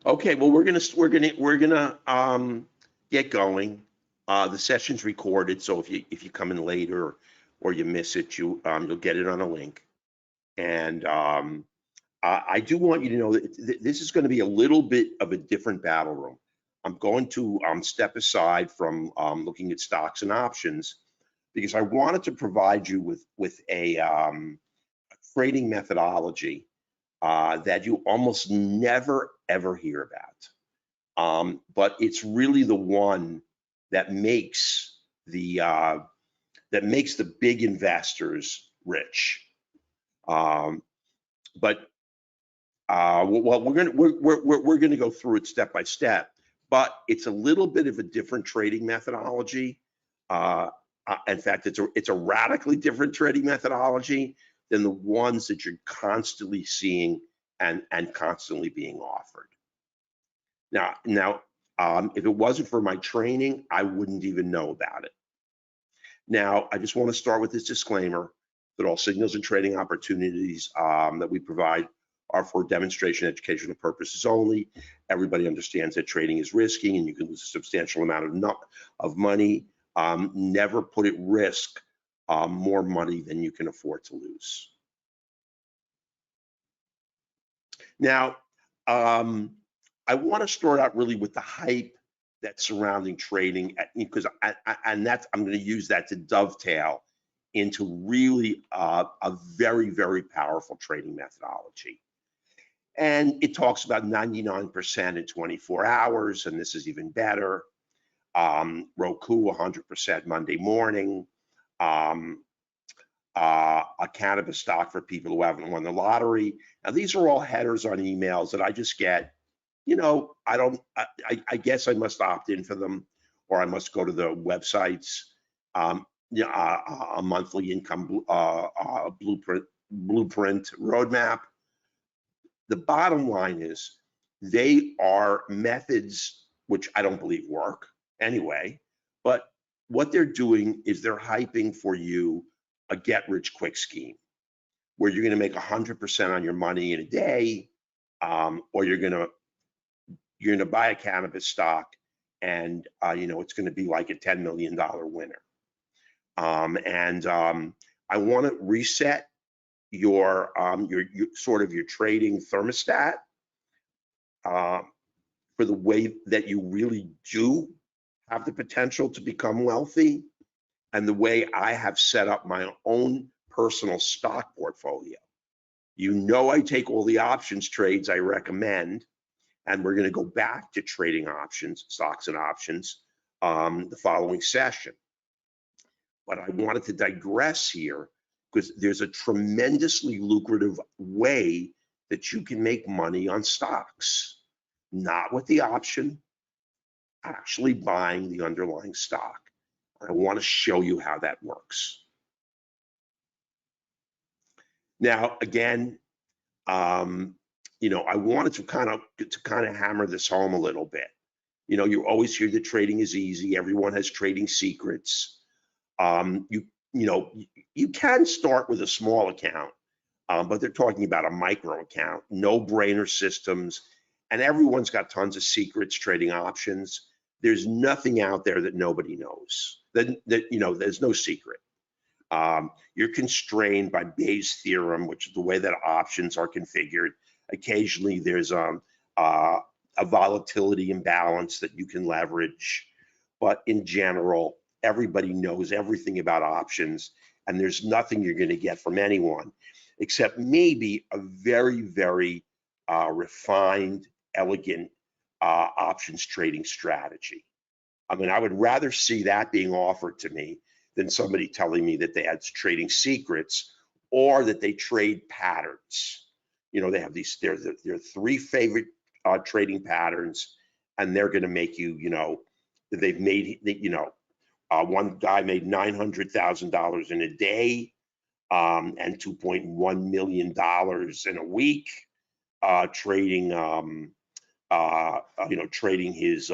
Okay, well, we're gonna get going. The session's recorded, so if you come in later or you miss it, you'll get it on a link. And I do want you to know that this is going to be a little bit of a different battle room. I'm going to step aside from looking at stocks and options because I wanted to provide you with a trading methodology that you almost never ever hear about. But it's really the one that makes the uh, that makes the big investors rich. Um, but well, we're gonna go through it step by step. But it's a little bit of a different trading methodology. Uh, in fact, it's a radically different trading methodology than the ones that you're constantly seeing and constantly being offered. Now, if it wasn't for my training, I wouldn't even know about it. Now, I just want to start with this disclaimer that all signals and trading opportunities that we provide are for demonstration educational purposes only. Everybody understands that trading is risky and you can lose a substantial amount of money. Never put at risk more money than you can afford to lose. Now, I want to start out really with the hype that's surrounding trading because and that's I'm going to use that to dovetail into really a very, very powerful trading methodology. And it talks about 99% in 24 hours, and this is even better. Roku 100% Monday morning. Um, a cannabis stock for people who haven't won the lottery. Now, these are all headers on emails that I just get. I don't, I guess I must opt in for them or I must go to the websites. A monthly income blueprint roadmap. The bottom line is they are methods which I don't believe work anyway, but what they're doing is they're hyping for you a get rich quick scheme where you're going to make 100% on your money in a day, or you're going to buy a cannabis stock and it's going to be like a $10 million winner. And I want to reset your sort of your trading thermostat uh, for the way that you really do have the potential to become wealthy and the way I have set up my own personal stock portfolio. I take all the options trades I recommend, and we're going to go back to trading options, stocks and options, the following session. But I wanted to digress here because there's a tremendously lucrative way that you can make money on stocks, not with the option, actually buying the underlying stock. I want to show you how that works. Now, again, I wanted to kind of hammer this home a little bit. You always hear that trading is easy. Everyone has trading secrets. You can start with a small account, but they're talking about a micro account, no-brainer systems, and everyone's got tons of secrets trading options. There's nothing out there that nobody knows. There's no secret. You're constrained by Bayes' theorem, which is the way that options are configured. Occasionally, there's a volatility imbalance that you can leverage, but in general, everybody knows everything about options, and there's nothing you're going to get from anyone except maybe a very, very refined, elegant options trading strategy. I mean, I would rather see that being offered to me than somebody telling me that they had trading secrets or that they trade patterns. They have their three favorite trading patterns, and they're going to make they've made, one guy made $900,000 in a day, and $2.1 million in a week, trading, trading his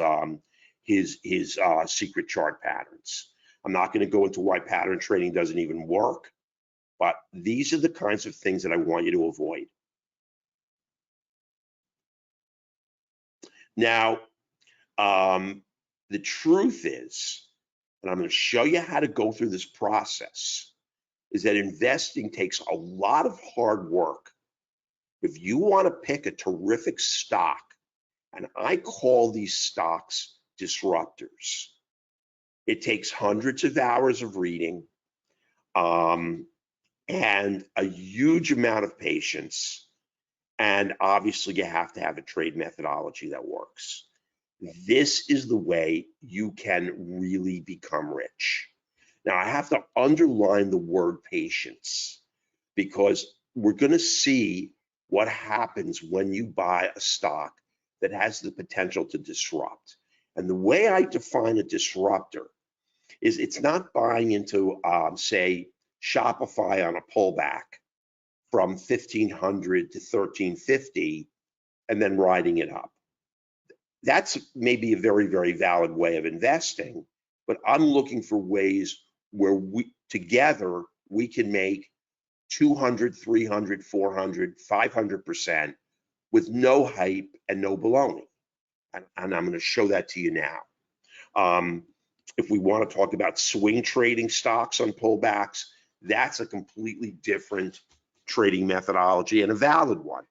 secret chart patterns. I'm not going to go into why pattern trading doesn't even work, but these are the kinds of things that I want you to avoid. Now, the truth is, and I'm going to show you how to go through this process, is that investing takes a lot of hard work. If you want to pick a terrific stock, and I call these stocks disruptors, it takes hundreds of hours of reading and a huge amount of patience. And obviously, you have to have a trade methodology that works. This is the way you can really become rich. Now, I have to underline the word patience because we're going to see what happens when you buy a stock that has the potential to disrupt. And the way I define a disruptor is it's not buying into, say, Shopify on a pullback from 1,500 to 1,350 and then riding it up. That's maybe a very, very valid way of investing, but I'm looking for ways where we together we can make 200, 300, 400, 500% with no hype and no baloney. And I'm going to show that to you now. If we want to talk about swing trading stocks on pullbacks, that's a completely different trading methodology and a valid one,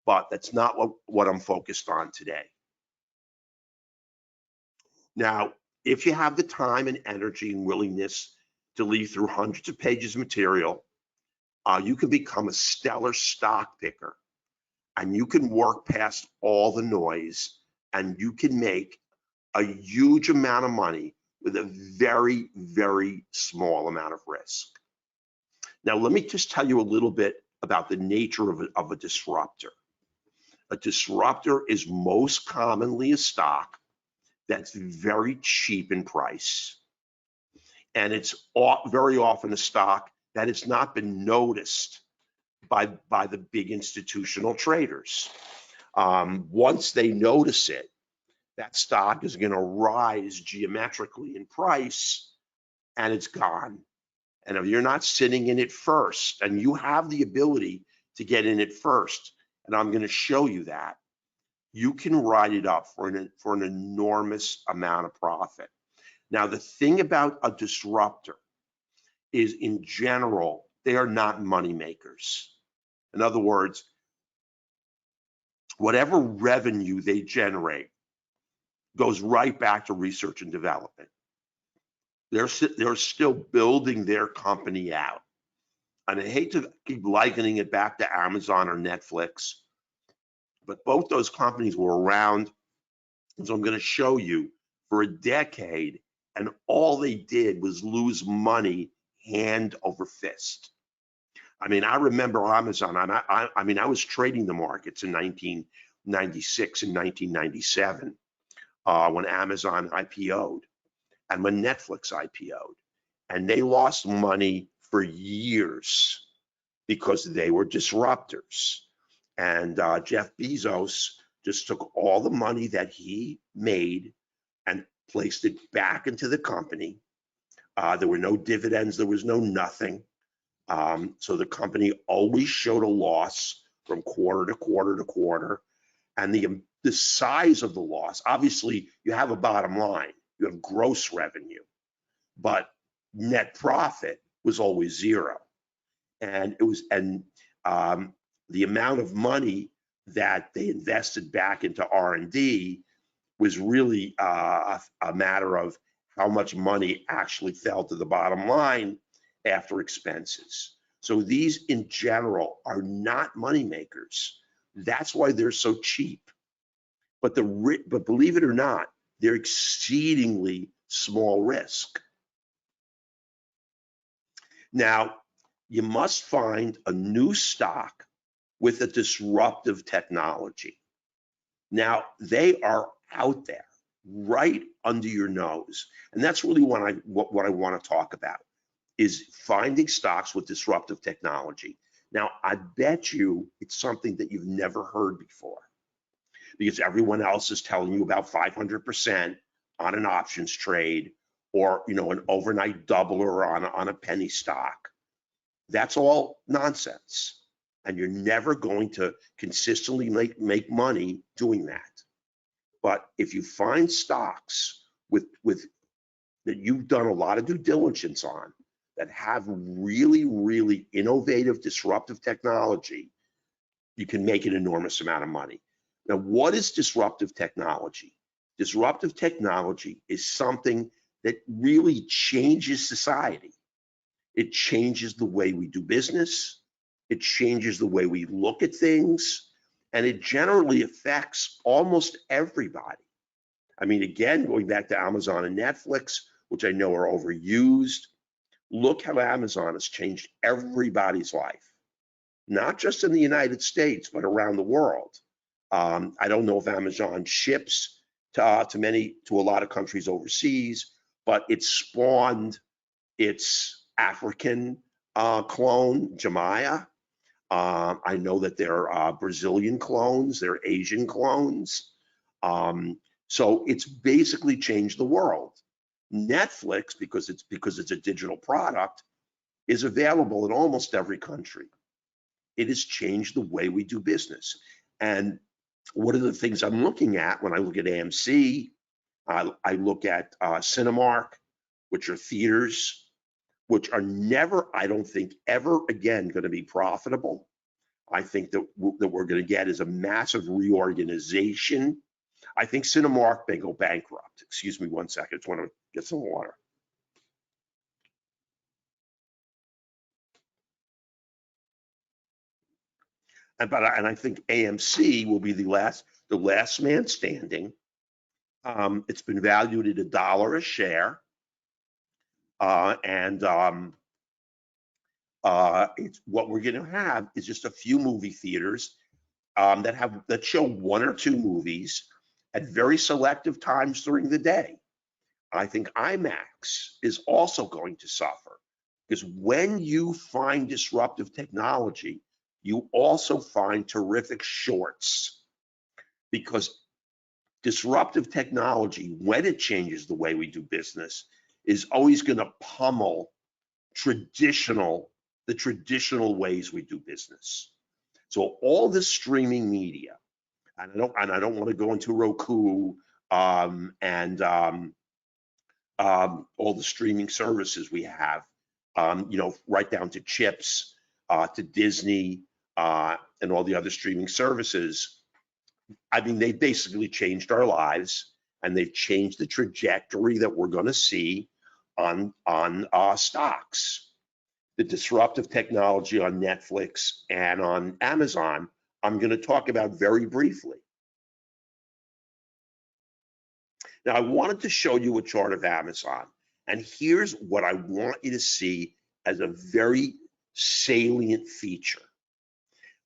but that's not what I'm focused on today. Now, if you have the time and energy and willingness to leaf through hundreds of pages of material, you can become a stellar stock picker, and you can work past all the noise, and you can make a huge amount of money with a very, very small amount of risk. Now, let me just tell you a little bit about the nature of a disruptor. A disruptor is most commonly a stock that's very cheap in price. And it's very often a stock that has not been noticed by the big institutional traders. Once they notice it, that stock is going to rise geometrically in price and it's gone. And if you're not sitting in it first, and you have the ability to get in it first, and I'm going to show you that, you can ride it up for an enormous amount of profit. Now, the thing about a disruptor is, in general, they are not money makers. In other words, whatever revenue they generate goes right back to research and development. They're still building their company out. And I hate to keep likening it back to Amazon or Netflix, but both those companies were around, so I'm going to show you, for a decade, and all they did was lose money hand over fist. I mean, I remember Amazon. I mean, I was trading the markets in 1996 and 1997 when Amazon IPO'd and when Netflix IPO'd, and they lost money for years because they were disruptors. And Jeff Bezos just took all the money that he made and placed it back into the company. There were no dividends, there was no nothing. So the company always showed a loss from quarter to quarter to quarter. And the size of the loss, obviously you have a bottom line, you have gross revenue, but net profit was always zero. And the amount of money that they invested back into R&D was really a matter of how much money actually fell to the bottom line after expenses. So these in general are not money makers. That's why they're so cheap. But believe it or not, they're exceedingly small risk. Now, you must find a new stock with a disruptive technology. Now, they are out there right under your nose. And that's really what I want to talk about, is finding stocks with disruptive technology. Now, I bet you it's something that you've never heard before, because everyone else is telling you about 500% on an options trade, or an overnight doubler on a penny stock. That's all nonsense. And you're never going to consistently make money doing that. But if you find stocks with that you've done a lot of due diligence on that have really, really innovative, disruptive technology, you can make an enormous amount of money. Now, what is disruptive technology? Disruptive technology is something that really changes society. It changes the way we do business. It changes the way we look at things. And it generally affects almost everybody. I mean, again, going back to Amazon and Netflix, which I know are overused, look how Amazon has changed everybody's life, not just in the United States, but around the world. I don't know if Amazon ships to a lot of countries overseas, but it spawned its African clone, Jemiah. I know that there are Brazilian clones, there are Asian clones. So it's basically changed the world. Netflix, because it's a digital product, is available in almost every country. It has changed the way we do business. And one of the things I'm looking at when I look at AMC, I look at Cinemark, which are theaters, which are never, I don't think, ever again going to be profitable. I think that we're going to get is a massive reorganization. I think Cinemark may go bankrupt. Excuse me one second. I just want to get some water. And I think AMC will be the last man standing. It's been valued at $1 a share, it's what we're going to have is just a few movie theaters that show one or two movies at very selective times during the day. I think IMAX is also going to suffer because when you find disruptive technology, you also find terrific shorts, because disruptive technology, when it changes the way we do business, is always going to pummel the traditional ways we do business. So all this streaming media, and I don't want to go into Roku and all the streaming services we have, right down to Chips, to Disney, and all the other streaming services. I mean, they basically changed our lives, and they've changed the trajectory that we're going to see on stocks. The disruptive technology on Netflix and on Amazon, I'm going to talk about very briefly. Now, I wanted to show you a chart of Amazon, and here's what I want you to see as a very salient feature.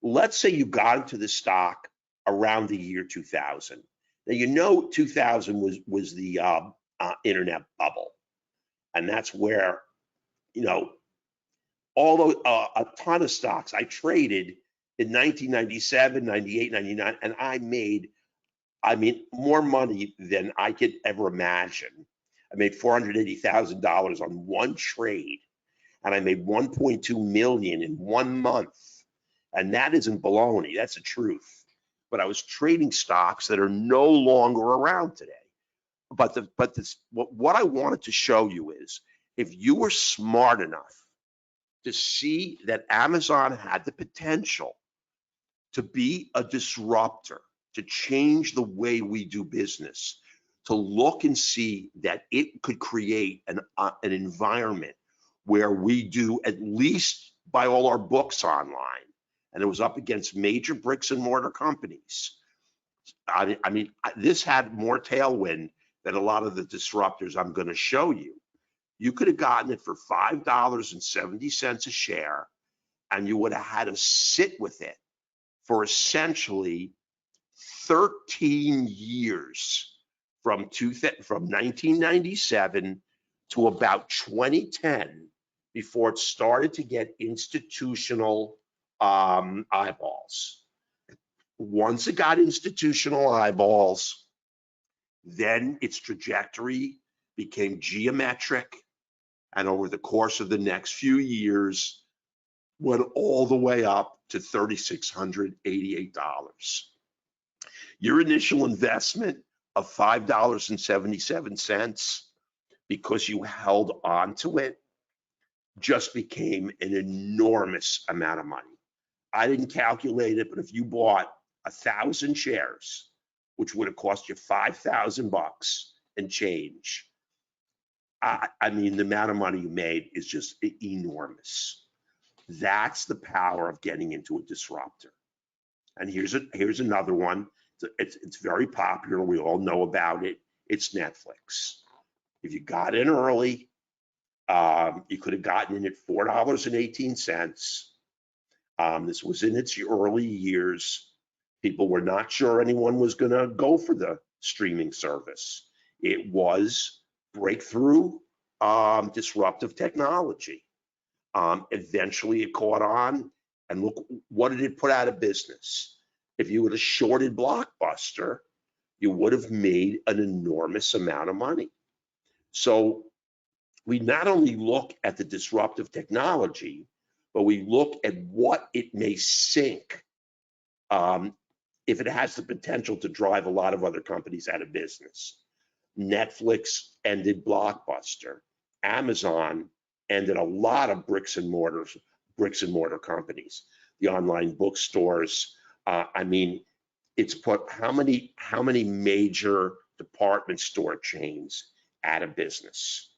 Let's say you got into the stock around the year 2000. Now, 2000 was the internet bubble, and that's where, although a ton of stocks I traded in 1997, 98, 99, and I made, more money than I could ever imagine. I made $480,000 on one trade, and I made 1.2 million in 1 month. And that isn't baloney, that's the truth. But I was trading stocks that are no longer around today. But what I wanted to show you is, if you were smart enough to see that Amazon had the potential to be a disruptor, to change the way we do business, to look and see that it could create an environment where we do at least buy all our books online, and it was up against major bricks and mortar companies. This had more tailwind than a lot of the disruptors I'm going to show you. You could have gotten it for $5.70 a share, and you would have had to sit with it for essentially 13 years, from 1997 to about 2010, before it started to get institutional eyeballs. Once it got institutional eyeballs, then its trajectory became geometric, and over the course of the next few years went all the way up to $3,688. Your initial investment of $5.77 because you held on to it just became an enormous amount of money. I didn't calculate it, but if you bought 1,000 shares, which would have cost you $5,000 and change, I mean, the amount of money you made is just enormous. That's the power of getting into a disruptor. And here's another one. It's very popular. We all know about it. It's Netflix. If you got in early, you could have gotten in at $4.18. This was in its early years. People were not sure anyone was going to go for the streaming service. It was breakthrough disruptive technology. Eventually it caught on, and look, what did it put out of business? If you would have shorted Blockbuster, you would have made an enormous amount of money. So we not only look at the disruptive technology, but we look at what it may sink if it has the potential to drive a lot of other companies out of business. Netflix ended Blockbuster. Amazon ended a lot of bricks and mortar companies. The online bookstores. I mean, it's put how many major department store chains out of business.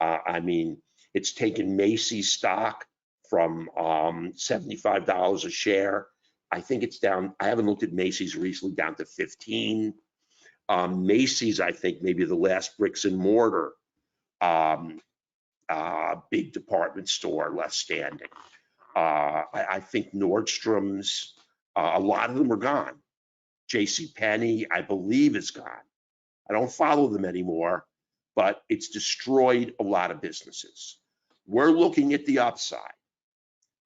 I mean, it's taken Macy's stock from $75 a share. I think it's down. I haven't looked at Macy's recently, down to 15. Macy's, I think, maybe the last bricks and mortar big department store left standing. I think Nordstrom's, a lot of them are gone. JCPenney, I believe, is gone. I don't follow them anymore, but it's destroyed a lot of businesses. We're looking at the upside.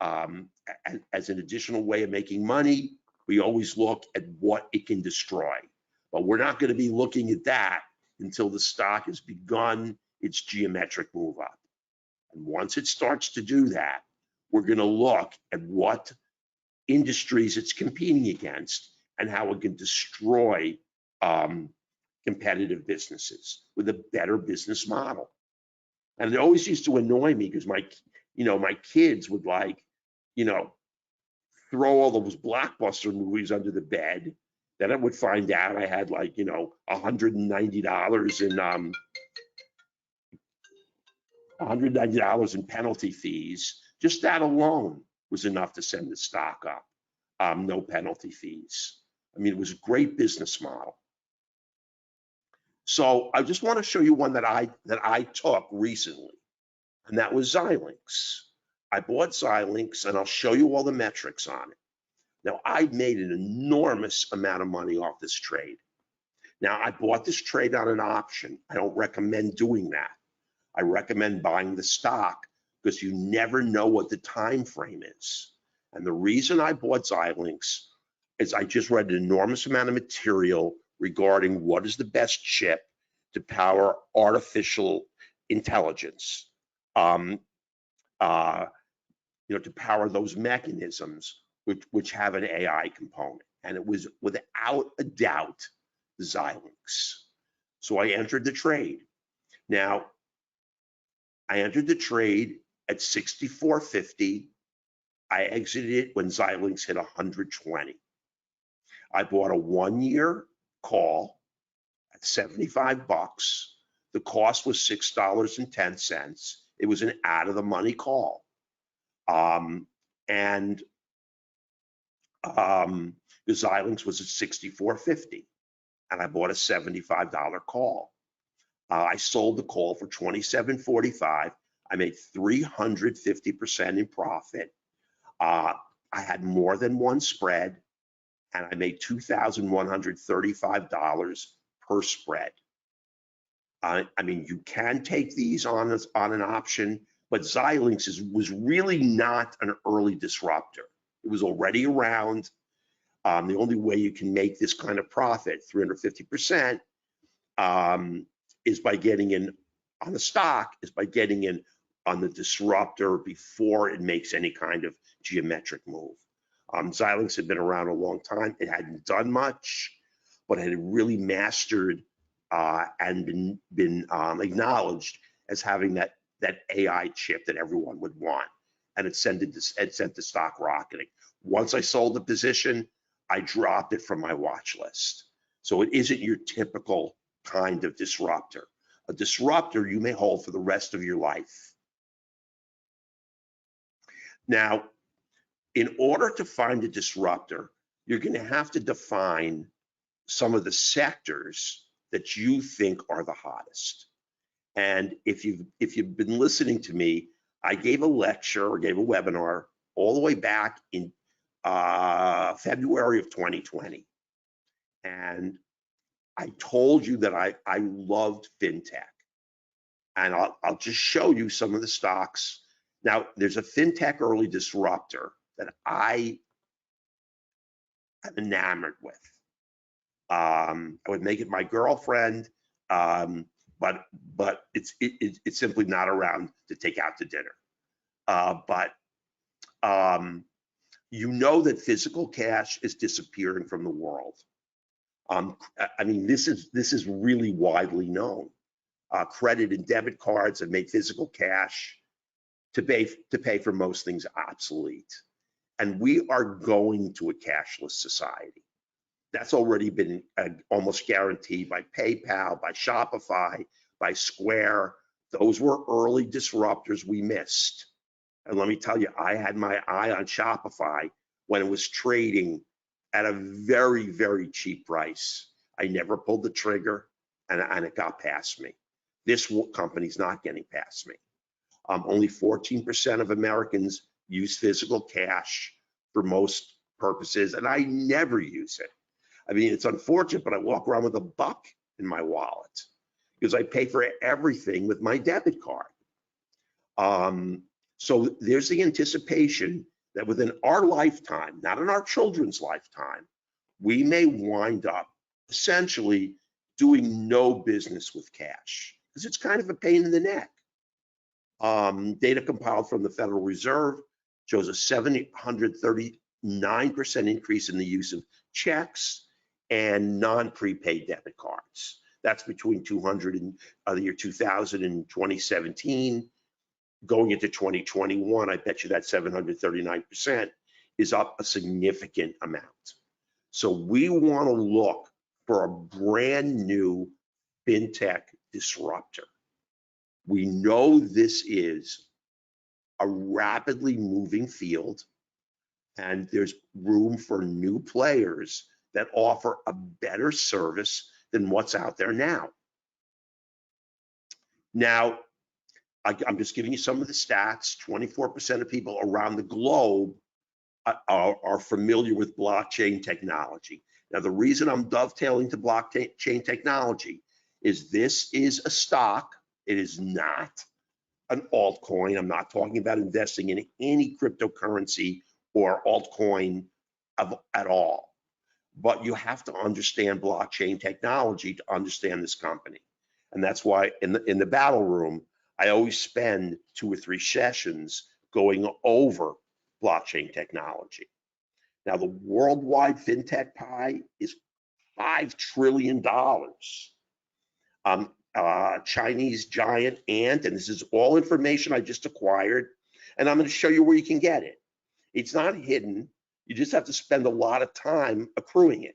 As an additional way of making money, we always look at what it can destroy. But we're not going to be looking at that until the stock has begun its geometric move up. And once it starts to do that, we're going to look at what industries it's competing against and how it can destroy competitive businesses with a better business model. And it always used to annoy me because my kids would throw all those blockbuster movies under the bed. Then I would find out I had $190 in penalty fees. Just that alone was enough to send the stock up. No penalty fees. I mean, it was a great business model. So I just want to show you one that I took recently, and that was Xilinx. I bought Xilinx, and I'll show you all the metrics on it. Now, I made an enormous amount of money off this trade. Now, I bought this trade on an option. I don't recommend doing that. I recommend buying the stock because you never know what the time frame is. And the reason I bought Xilinx is I just read an enormous amount of material regarding what is the best chip to power artificial intelligence, to power those mechanisms which have an AI component. And it was without a doubt Xilinx. So I entered the trade. Now, I entered the trade at 64.50. I exited it when Xilinx hit 120. I bought a 1-year call at $75. The cost was $6.10. It was an out of the money call. The Xilinx was at 64.50, and I bought a $75 call. I sold the call for $27.45. I made 350% in profit. I had more than one spread, and I made $2,135 per spread. I mean, you can take these on an option, but Xilinx was really not an early disruptor. It was already around. The only way you can make this kind of profit, 350%, is by getting in on the stock, is by getting in on the disruptor before it makes any kind of geometric move. Xilinx had been around a long time. It hadn't done much, but it had really mastered and been acknowledged as having that AI chip that everyone would want, and it sent the stock rocketing. Once I sold the position, I dropped it from my watch list. So it isn't your typical kind of disruptor. A disruptor you may hold for the rest of your life. Now, in order to find a disruptor, you're going to have to define some of the sectors that you think are the hottest. And if you've been listening to me, I gave a lecture or gave a webinar all the way back in February of 2020. And I told you that I loved fintech. And I'll just show you some of the stocks. Now, there's a fintech early disruptor that I am enamored with. I would make it my girlfriend, but it's simply not around to take out to dinner. But you know that physical cash is disappearing from the world. I mean, this is really widely known. Credit and debit cards have made physical cash to pay for most things obsolete, and we are going to a cashless society. That's already been almost guaranteed by PayPal, by Shopify, by Square. Those were early disruptors we missed. And let me tell you, I had my eye on Shopify when it was trading at a very, very cheap price. I never pulled the trigger, and it got past me. This company's not getting past me. Only 14% of Americans use physical cash for most purposes, and I never use it. I mean, it's unfortunate, but I walk around with $1 in my wallet because I pay for everything with my debit card. So there's the anticipation that within our lifetime, not in our children's lifetime, we may wind up essentially doing no business with cash because it's kind of a pain in the neck. Data compiled from the Federal Reserve shows a 739% increase in the use of checks and non-prepaid debit cards. That's between the year 2000 and 2017. Going into 2021, I bet you that 739% is up a significant amount. So we want to look for a brand new fintech disruptor. We know this is a rapidly moving field, and there's room for new players that offer a better service than what's out there now. Now, I'm just giving you some of the stats. 24% of people around the globe are familiar with blockchain technology. Now, the reason I'm dovetailing to blockchain technology is this is a stock. It is not an altcoin. I'm not talking about investing in any cryptocurrency or altcoin at all. But you have to understand blockchain technology to understand this company. And that's why in the battle room, I always spend 2 or 3 sessions going over blockchain technology. Now, the worldwide fintech pie is $5 trillion. Chinese giant Ant, and this is all information I just acquired, and I'm going to show you where you can get it. It's not hidden. You just have to spend a lot of time accruing it.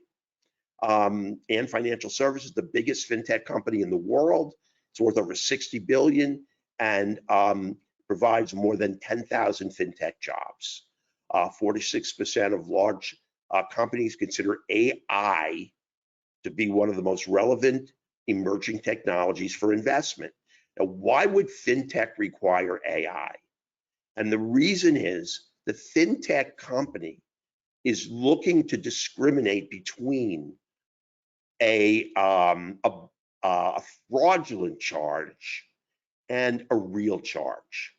Ant Financial Services, the biggest fintech company in the world. It's worth over 60 billion and provides more than 10,000 fintech jobs. 46% of large companies consider AI to be one of the most relevant emerging technologies for investment. Now, why would fintech require AI? And the reason is the fintech company is looking to discriminate between a fraudulent charge and a real charge.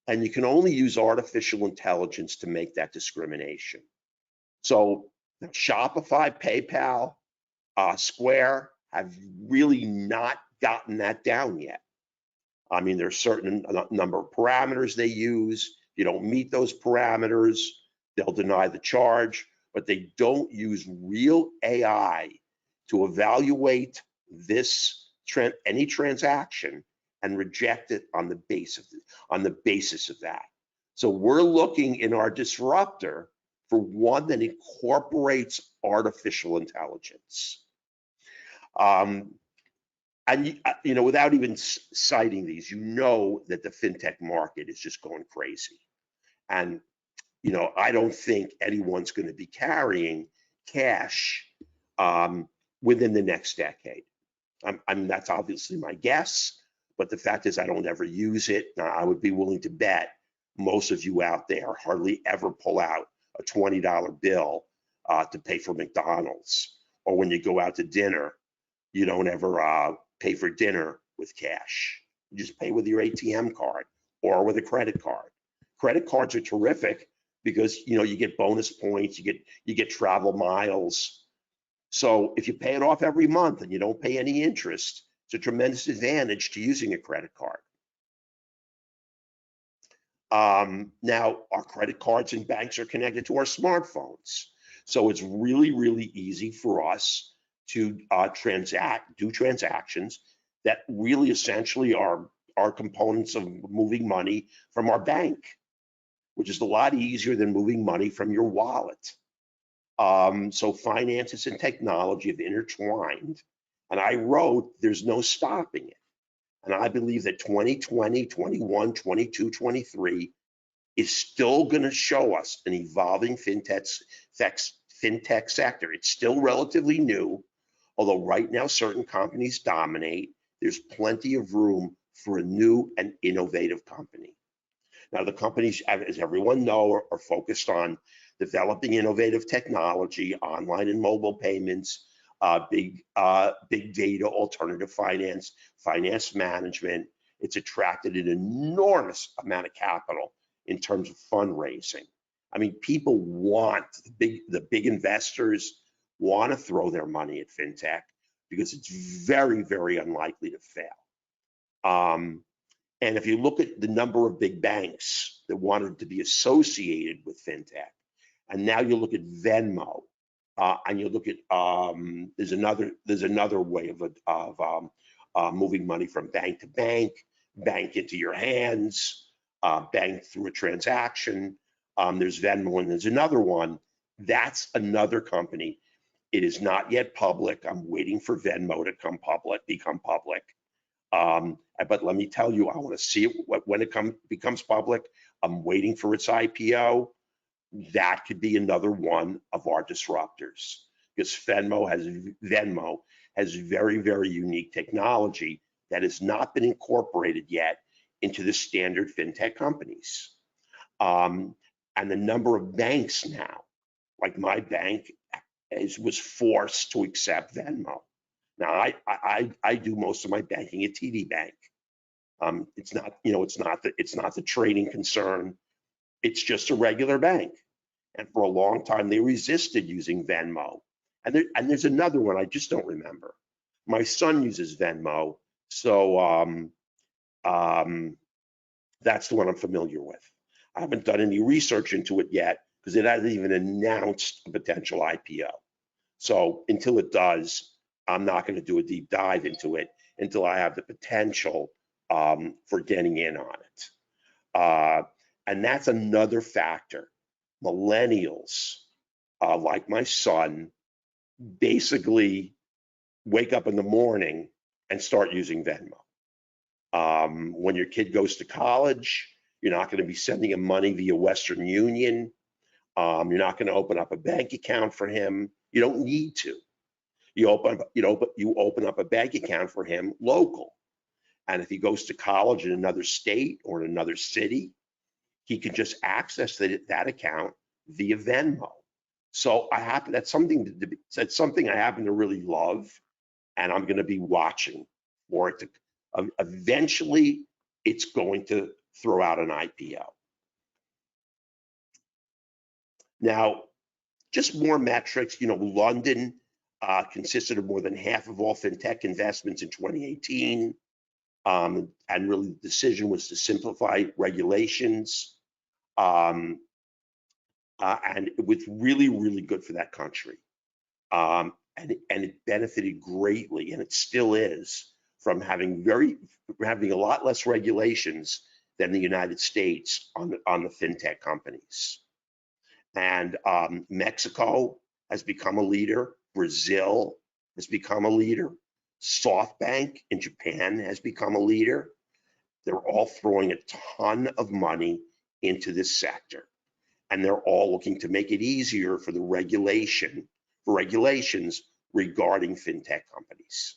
And you can only use artificial intelligence to make that discrimination. So Shopify, PayPal, Square have really not gotten that down yet. I mean, there's a certain number of parameters they use. If you don't meet those parameters, they'll deny the charge, but they don't use real AI to evaluate any transaction and reject it on the basis of that. So we're looking in our disruptor for one that incorporates artificial intelligence. And without even citing these, that the fintech market is just going crazy. And I don't think anyone's going to be carrying cash within the next decade. That's obviously my guess, but the fact is I don't ever use it. Now, I would be willing to bet most of you out there hardly ever pull out a $20 bill to pay for McDonald's, or when you go out to dinner, you don't ever pay for dinner with cash. You just pay with your ATM card or with a credit card. Credit cards are terrific because you get bonus points, you get travel miles. So if you pay it off every month and you don't pay any interest, it's a tremendous advantage to using a credit card. Now, our credit cards and banks are connected to our smartphones. So it's really, really easy for us to do transactions that really essentially are components of moving money from our bank, which is a lot easier than moving money from your wallet. So finances and technology have intertwined, and I wrote, there's no stopping it. And I believe that 2020, 21, 22, 23 is still going to show us an evolving fintech sector. It's still relatively new, although right now certain companies dominate. There's plenty of room for a new and innovative company. Now, the companies, as everyone knows, are focused on developing innovative technology, online and mobile payments, big data, alternative finance, finance management. It's attracted an enormous amount of capital in terms of fundraising. I mean, people want, the big investors want to throw their money at fintech because it's very, very unlikely to fail. And if you look at the number of big banks that wanted to be associated with fintech, and now you look at Venmo, and you look at there's another way of moving money from bank to bank into your hands, bank through a transaction. There's Venmo, and there's another one. That's another company. It is not yet public. I'm waiting for Venmo to become public. But let me tell you, I want to see it when it becomes public. I'm waiting for its IPO. That could be another one of our disruptors, because Venmo has very, very unique technology that has not been incorporated yet into the standard fintech companies. And the number of banks now, like my bank, was forced to accept Venmo. Now, I do most of my banking at TD Bank. It's not the trading concern. It's just a regular bank. And for a long time, they resisted using Venmo. And there's another one, I just don't remember. My son uses Venmo, so that's the one I'm familiar with. I haven't done any research into it yet because it hasn't even announced a potential IPO. So until it does, I'm not going to do a deep dive into it until I have the potential for getting in on it. And that's another factor. Millennials, like my son, basically wake up in the morning and start using Venmo. When your kid goes to college, you're not going to be sending him money via Western Union. You're not going to open up a bank account for him. You don't need to. You open up a bank account for him local. And if he goes to college in another state or in another city, he can just access that account via Venmo. So that's something I happen to really love, and I'm going to be watching for it to eventually it's going to throw out an IPO. Now, just more metrics. London consisted of more than half of all fintech investments in 2018. And really the decision was to simplify regulations. And it was really, really good for that country. and it benefited greatly, and it still is, from having a lot less regulations than the United States on the fintech companies. And Mexico has become a leader. Brazil has become a leader. SoftBank in Japan has become a leader. They're all throwing a ton of money into this sector, and they're all looking to make it easier for regulations regarding fintech companies.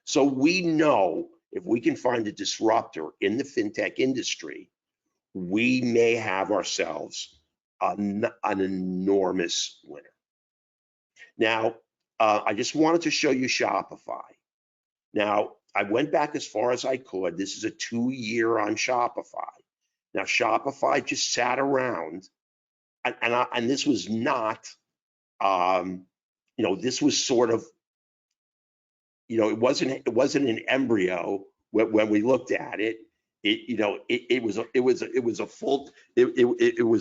So we know if we can find a disruptor in the fintech industry, we may have ourselves an enormous winner. Now, I just wanted to show you Shopify. Now, I went back as far as I could. This is a 2-year on Shopify. Now, Shopify just sat around, and this was not, this was sort of, it wasn't an embryo when we looked at it. It was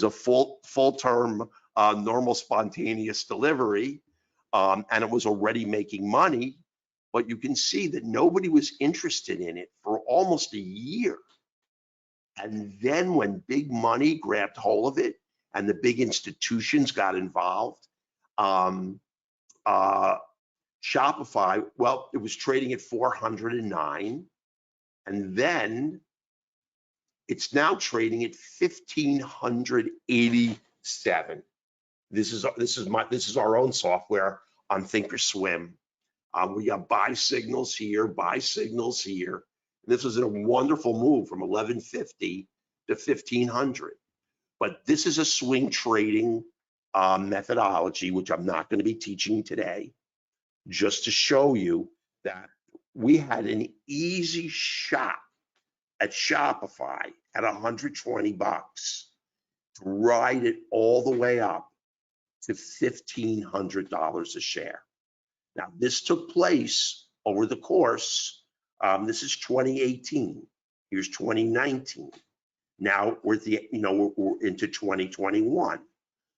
a full term normal spontaneous delivery, and it was already making money. But you can see that nobody was interested in it for almost a year. And then when big money grabbed hold of it and the big institutions got involved, Shopify, well, it was trading at 409, and then it's now trading at 1,587. This is our own software on Thinkorswim. We got buy signals here, buy signals here. This was a wonderful move from 1150 to 1500. But this is a swing trading methodology, which I'm not going to be teaching today, just to show you that we had an easy shot at Shopify at 120 bucks to ride it all the way up to $1,500 a share. Now, this took place over the course, this is 2018, here's 2019. Now we're into 2021.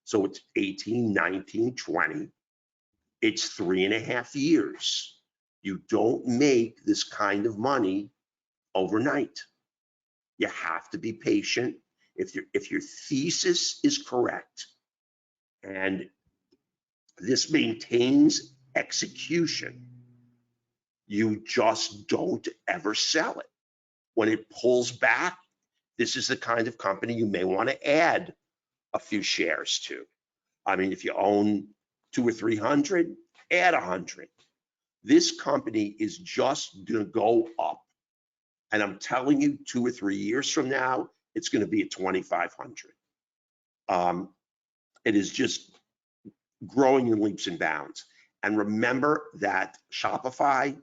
So it's 18, 19, 20. It's 3.5 years. You don't make this kind of money overnight. You have to be patient. If your thesis is correct and this maintains execution, you just don't ever sell it. When it pulls back, this is the kind of company you may want to add a few shares to. I mean, if you own 200 or 300, add 100. This company is just going to go up. And I'm telling you, 2 or 3 years from now, it's going to be at 2,500. It is just growing in leaps and bounds. And remember that Shopify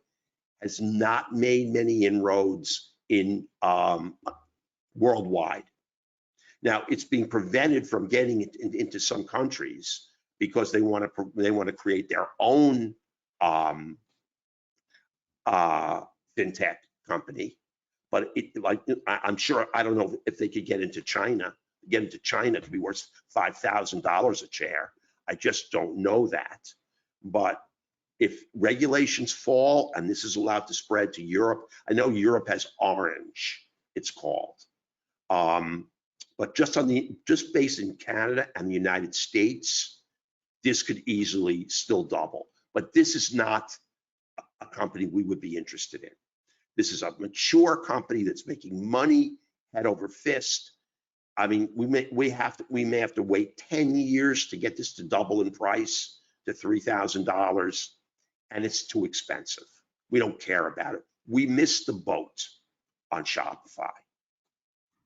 has not made many inroads in worldwide. Now, it's being prevented from getting it into some countries because they want to create their own fintech company. But I'm sure, I don't know if they could get into China. Get into China to be worth $5,000 a share. I just don't know that. But if regulations fall and this is allowed to spread to Europe, I know Europe has Orange, it's called. But just based in Canada and the United States, this could easily still double. But this is not a company we would be interested in. This is a mature company that's making money head over fist. I mean, we may have to wait 10 years to get this to double in price to $3,000, and it's too expensive. We don't care about it. We missed the boat on Shopify.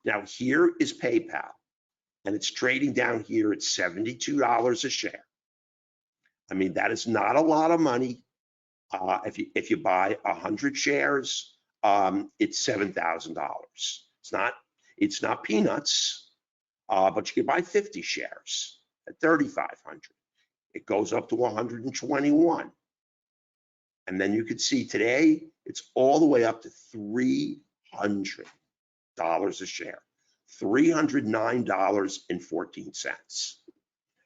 Now here is PayPal, and it's trading down here at $72 a share. I mean, that is not a lot of money. If you buy 100 shares, it's $7,000. It's not peanuts, but you can buy 50 shares at 3,500. It goes up to 121. And then you could see today, it's all the way up to $300 a share, $309.14.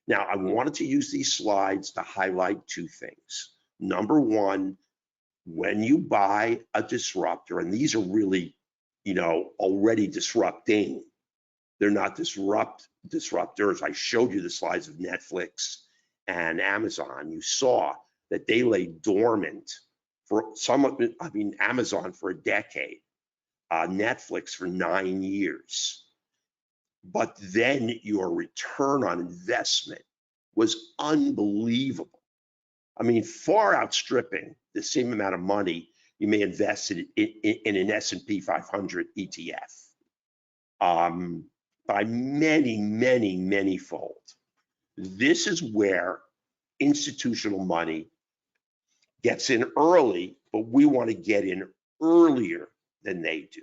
Now, I wanted to use these slides to highlight two things. Number one, when you buy a disruptor, and these are really, already disrupting, they're not disruptors. I showed you the slides of Netflix and Amazon. You saw that they lay dormant for Amazon for a decade, Netflix for 9 years. But then your return on investment was unbelievable. I mean, far outstripping the same amount of money you may invest in an S&P 500 ETF, by many, many, many fold. This is where institutional money gets in early, but we want to get in earlier than they do,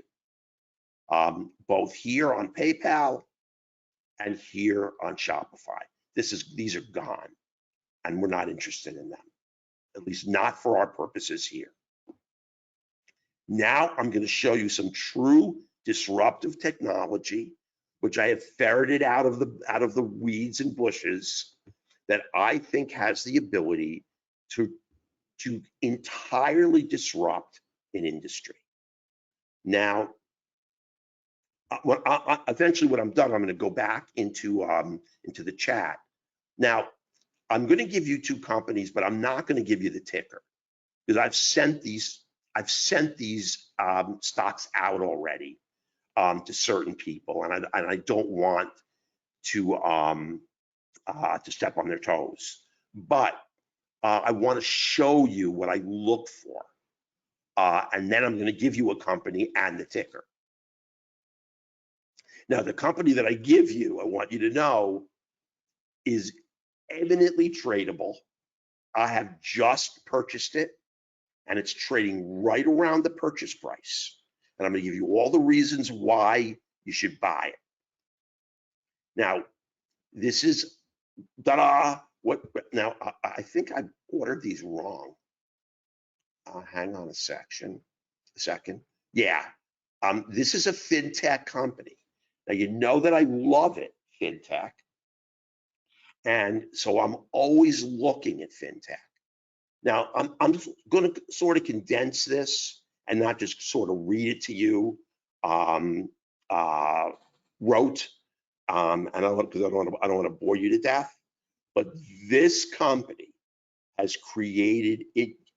both here on PayPal and here on Shopify. These are gone, and we're not interested in them, at least not for our purposes here. Now I'm going to show you some true disruptive technology, which I have ferreted out of the weeds and bushes, that I think has the ability to entirely disrupt an industry. Now, eventually when I'm done, I'm going to go back into the chat. Now, I'm going to give you two companies, but I'm not going to give you the ticker, because I've sent these stocks out already to certain people, and I don't want to step on their toes. But I want to show you what I look for, and then I'm going to give you a company and the ticker. Now, the company that I give you, I want you to know, is eminently tradable. I have just purchased it, and it's trading right around the purchase price. And I'm going to give you all the reasons why you should buy it. Now, this is what? Now, I think I ordered these wrong. Hang on a second. Yeah, this is a fintech company. Now, you know that I love it, fintech. And so I'm always looking at fintech. Now, I'm going to sort of condense this and not just sort of read it to you, and I don't want to bore you to death. But this company has created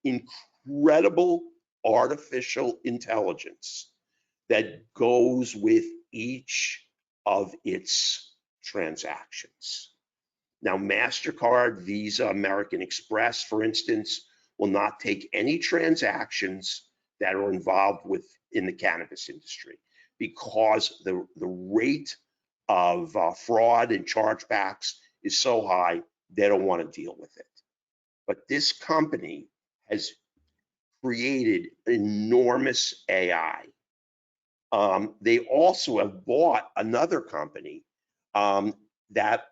incredible artificial intelligence that goes with each of its transactions. Now, MasterCard, Visa, American Express, for instance, will not take any transactions that are involved in the cannabis industry, because the rate of fraud and chargebacks is so high, they don't want to deal with it. But this company has created enormous AI. They also have bought another company that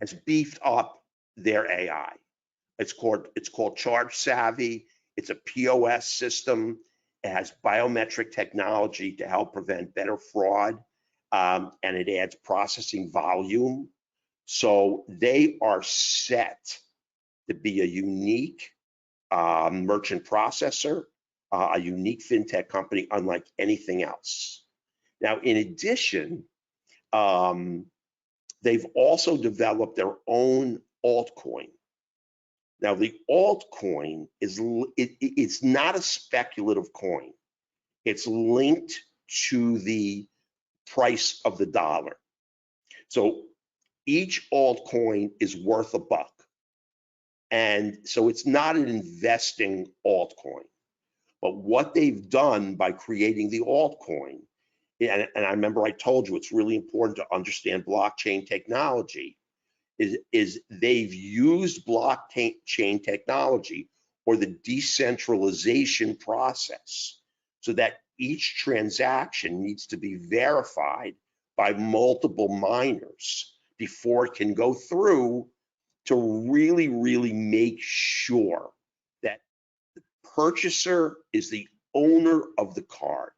has beefed up their AI. It's called Charge Savvy. It's a POS system. It has biometric technology to help prevent better fraud, and it adds processing volume. So they are set to be a unique merchant processor, a unique fintech company unlike anything else. Now, in addition, they've also developed their own altcoin. Now, the altcoin it's not a speculative coin. It's linked to the price of the dollar. So each altcoin is worth $1. And so it's not an investing altcoin. But what they've done by creating the altcoin, and I remember I told you it's really important to understand blockchain technology, is they've used blockchain technology, or the decentralization process, so that each transaction needs to be verified by multiple miners before it can go through, to really, really make sure that the purchaser is the owner of the card.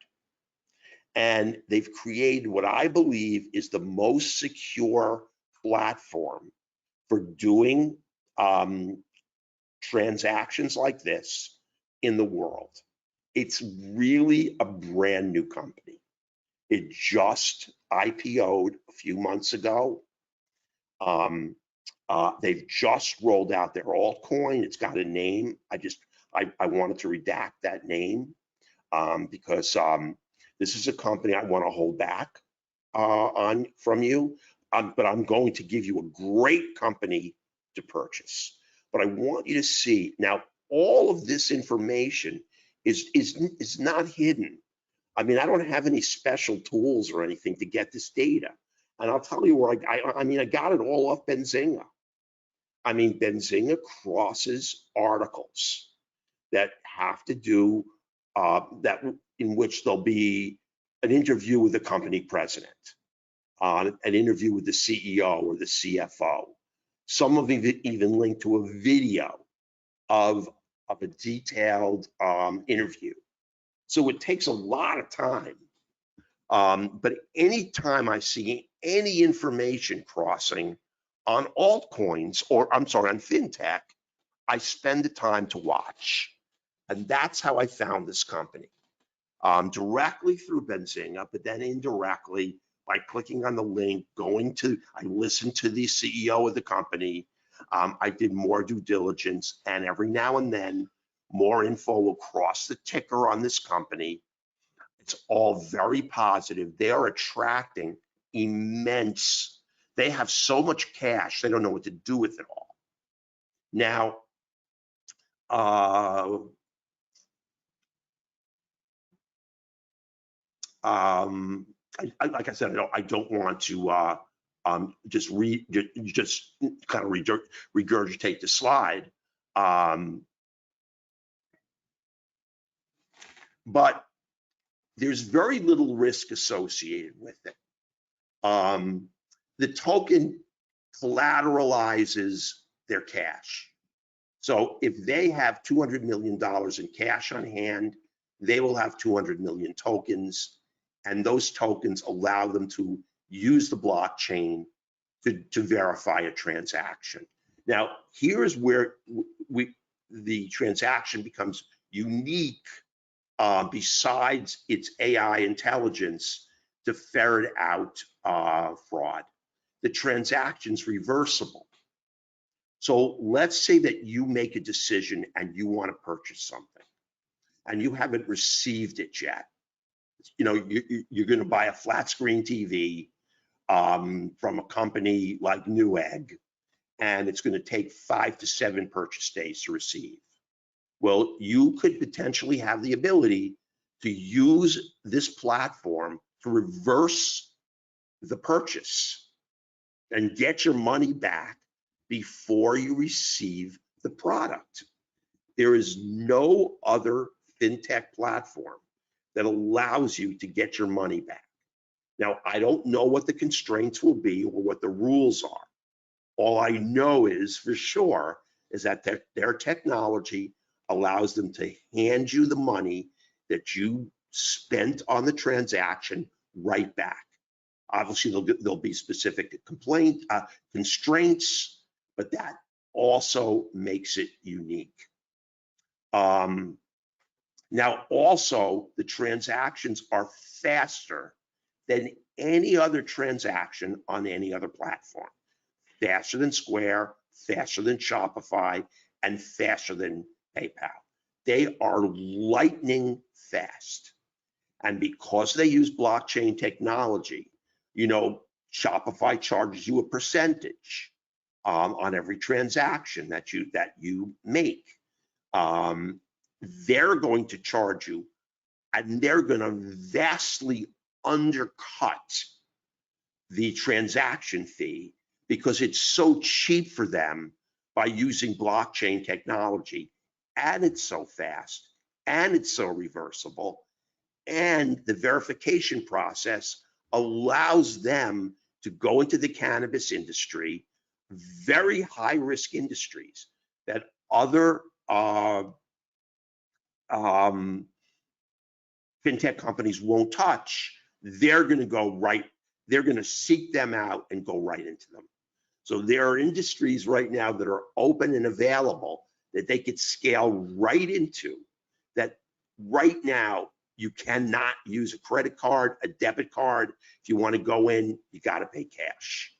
And they've created what I believe is the most secure platform for doing transactions like this in the world. It's really a brand new company. It just IPO'd a few months ago. They've just rolled out their altcoin. It's got a name. I wanted to redact that name because this is a company I want to hold back on from you. But I'm going to give you a great company to purchase. But I want you to see now, all of this information is not hidden. I mean, I don't have any special tools or anything to get this data. And I'll tell you where I mean, I got it all off Benzinga. I mean, Benzinga crosses articles that have to do that in which there'll be an interview with the company president, an interview with the CEO or the CFO. Some of them even link to a video of a detailed interview. So it takes a lot of time. But anytime I see any information crossing on altcoins, or I'm sorry, on fintech, I spend the time to watch. And that's how I found this company. Directly through Benzinga, but then indirectly by clicking on the link, I listened to the CEO of the company. I did more due diligence, and every now and then more info will cross the ticker on this company. It's all very positive. They are attracting immense. They have so much cash, they don't know what to do with it all. Now, like I said, I don't want to just kind of regurgitate the slide, but there's very little risk associated with it. The token collateralizes their cash. So if they have $200 million in cash on hand, they will have 200 million tokens, and those tokens allow them to use the blockchain to verify a transaction. Now, here's where the transaction becomes unique besides its AI intelligence to ferret out fraud. The transaction's reversible. So let's say that you make a decision and you want to purchase something and you haven't received it yet. You know, you're going to buy a flat screen TV from a company like Newegg, and it's going to take 5 to 7 purchase days to receive. Well, you could potentially have the ability to use this platform to reverse the purchase and get your money back before you receive the product. There is no other fintech platform that allows you to get your money back. Now, I don't know what the constraints will be or what the rules are. All I know is for sure is that their technology allows them to hand you the money that you spent on the transaction right back. Obviously, there'll be specific constraints, but that also makes it unique. Now, also, the transactions are faster than any other transaction on any other platform. Faster than Square, faster than Shopify, and faster than PayPal. They are lightning fast. And because they use blockchain technology, you know, Shopify charges you a percentage on every transaction that you make. They're going to charge you, and they're going to vastly undercut the transaction fee because it's so cheap for them by using blockchain technology, and it's so fast, and it's so reversible, and the verification process allows them to go into the cannabis industry, very high risk industries that other fintech companies won't touch. They're going to go right, they're going to seek them out and go right into them. So there are industries right now that are open and available that they could scale right into, that right now you cannot use a credit card, a debit card. If you want to go in, you got to pay cash.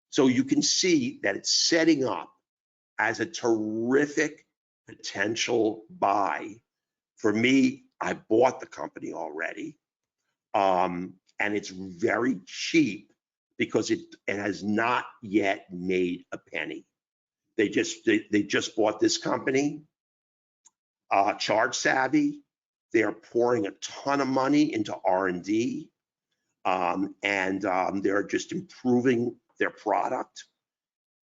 So you can see that it's setting up as a terrific potential buy. For me, I bought the company already, and it's very cheap because it has not yet made a penny. They just bought this company, Charge Savvy. They are pouring a ton of money into R&D, and they're just improving their product.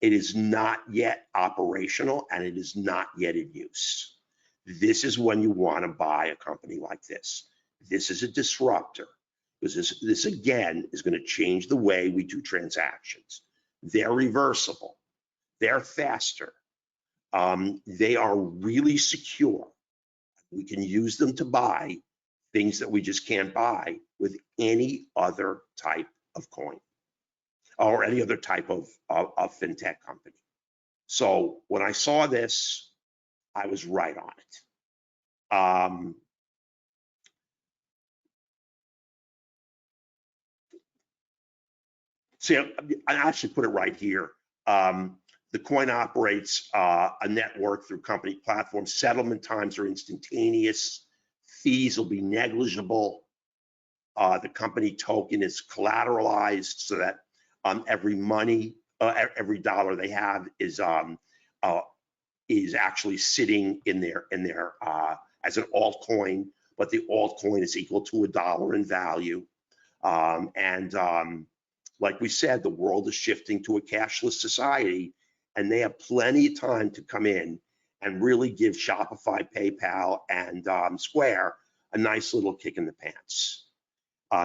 It is not yet operational, and it is not yet in use. This is when you want to buy a company like this. This is a disruptor, because this again is going to change the way we do transactions. They're reversible. They're faster. They are really secure. We can use them to buy things that we just can't buy with any other type of coin or any other type of fintech company. So when I saw this, I was right on it. See, I actually put it right here. The coin operates a network through company platforms. Settlement times are instantaneous. Fees will be negligible. The company token is collateralized so that every dollar they have is actually sitting in their as an altcoin, but the altcoin is equal to $1 in value. Like we said, the world is shifting to a cashless society, and they have plenty of time to come in and really give Shopify, PayPal, and Square a nice little kick in the pants.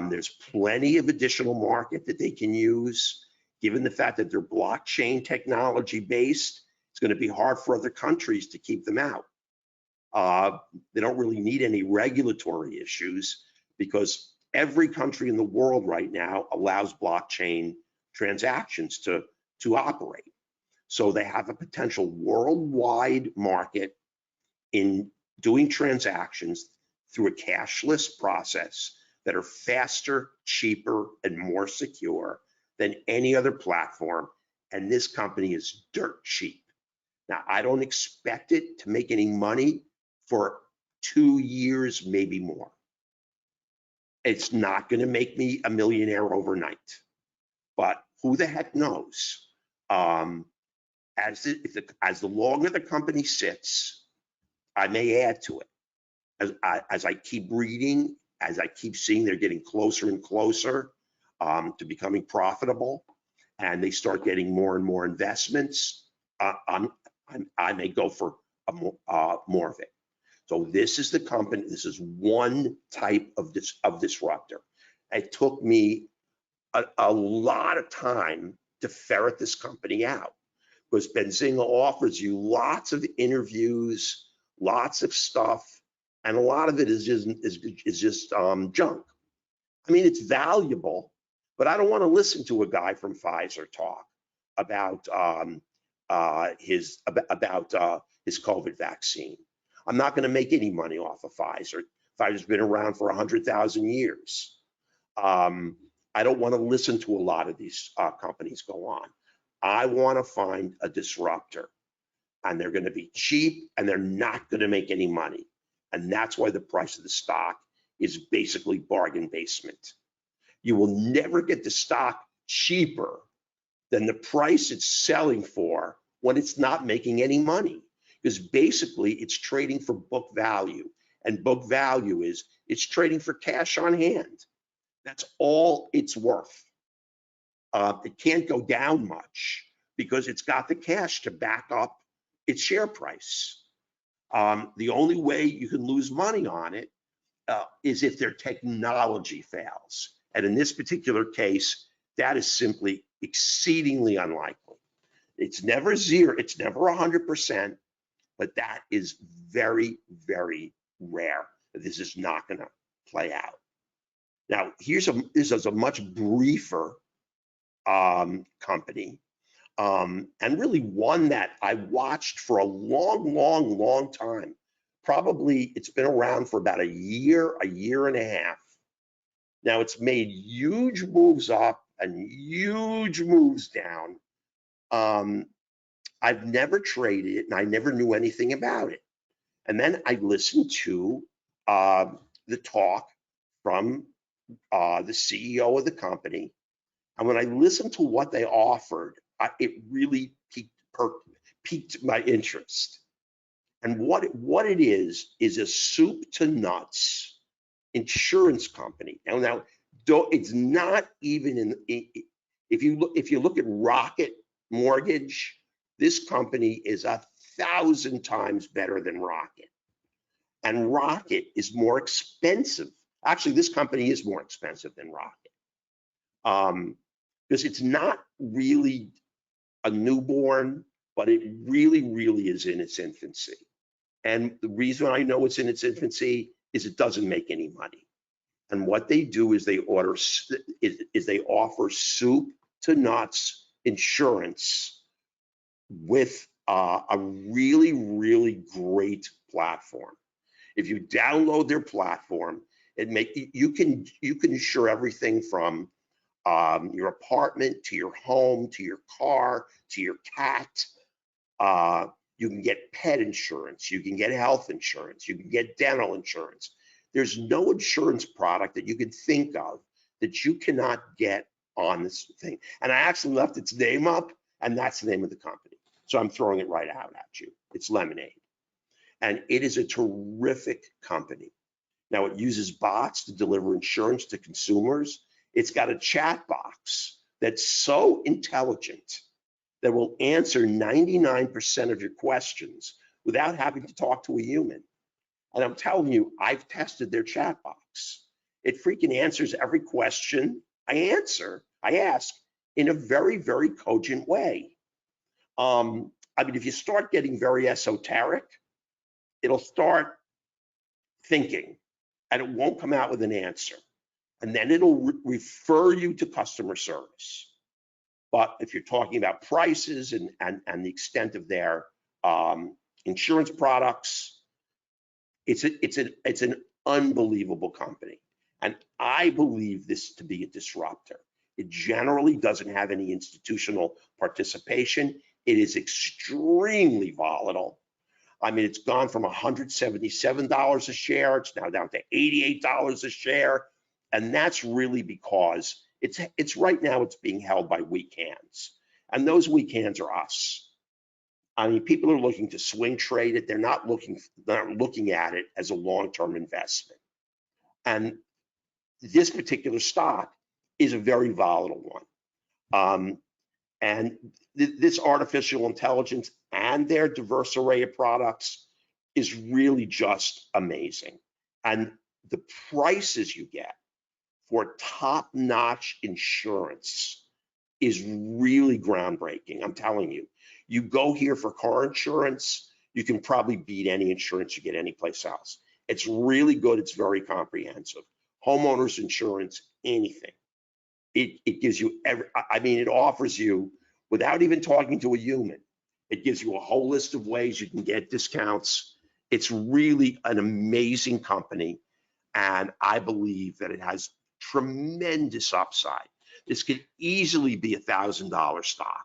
There's plenty of additional market that they can use. Given the fact that they're blockchain technology based, it's going to be hard for other countries to keep them out. They don't really need any regulatory issues because every country in the world right now allows blockchain transactions to operate. So they have a potential worldwide market in doing transactions through a cashless process that are faster, cheaper, and more secure than any other platform. And this company is dirt cheap. Now, I don't expect it to make any money for 2 years, maybe more. It's not going to make me a millionaire overnight, but who the heck knows? As the longer the company sits, I may add to it. As I keep reading, as I keep seeing they're getting closer and closer to becoming profitable, and they start getting more and more investments, I may go for more of it. So this is the company. This is one type of disruptor. It took me a lot of time to ferret this company out, because Benzinga offers you lots of interviews, lots of stuff, and a lot of it is just junk. I mean, it's valuable, but I don't want to listen to a guy from Pfizer talk about his COVID vaccine. I'm not going to make any money off of Pfizer. Pfizer's been around for 100,000 years. I don't want to listen to a lot of these companies go on. I want to find a disruptor, and they're going to be cheap, and they're not going to make any money. And that's why the price of the stock is basically bargain basement. You will never get the stock cheaper than the price it's selling for when it's not making any money, because basically it's trading for book value, and book value is it's trading for cash on hand. That's all it's worth. It can't go down much because it's got the cash to back up its share price. The only way you can lose money on it is if their technology fails. And in this particular case, that is simply exceedingly unlikely. It's never zero, it's never 100%, but that is very, very rare. This is not going to play out. Now, this is a much briefer company. and really one that I watched for a long time. Probably it's been around for about a year and a half. Now it's made huge moves up and huge moves down. I've never traded it and I never knew anything about it. And then I listened to the talk from the CEO of the company. And when I listened to what they offered, it really piqued my interest. And what it is a soup to nuts insurance company. Now, it's not even if you look at Rocket Mortgage, this company is 1,000 times better than Rocket. And Rocket is more expensive. Actually, this company is more expensive than Rocket. Because it's not really a newborn, but it really is in its infancy. And the reason I know it's in its infancy is it doesn't make any money. And what they do is they offer soup to nuts insurance with a really great platform. If you download their platform, you can insure everything from your apartment to your home to your car to your cat. You can get pet insurance, you can get health insurance, you can get dental insurance. There's no insurance product that you can think of that you cannot get on this thing. And I actually left its name up, and that's the name of the company. So I'm throwing it right out at you. It's Lemonade. And it is a terrific company. Now, it uses bots to deliver insurance to consumers. It's got a chat box that's so intelligent that will answer 99% of your questions without having to talk to a human. And I'm telling you, I've tested their chat box. It freaking answers every question I ask in a very cogent way. I mean, if you start getting very esoteric, it'll start thinking and it won't come out with an answer. And then it'll refer you to customer service. But if you're talking about prices and the extent of their insurance products, it's an unbelievable company. And I believe this to be a disruptor. It generally doesn't have any institutional participation. It is extremely volatile. I mean, it's gone from $177 a share. It's now down to $88 a share. And that's really because it's right now it's being held by weak hands. And those weak hands are us. I mean, people are looking to swing trade it. They're not looking at it as a long-term investment. And this particular stock is a very volatile one. And this artificial intelligence and their diverse array of products is really just amazing. And the prices you get for top-notch insurance is really groundbreaking. I'm telling you, you go here for car insurance, you can probably beat any insurance you get anyplace else. It's really good. It's very comprehensive. Homeowners insurance, anything. It gives you it offers you, without even talking to a human, it gives you a whole list of ways you can get discounts. It's really an amazing company. And I believe that it has tremendous upside. This could easily be $1,000 stock.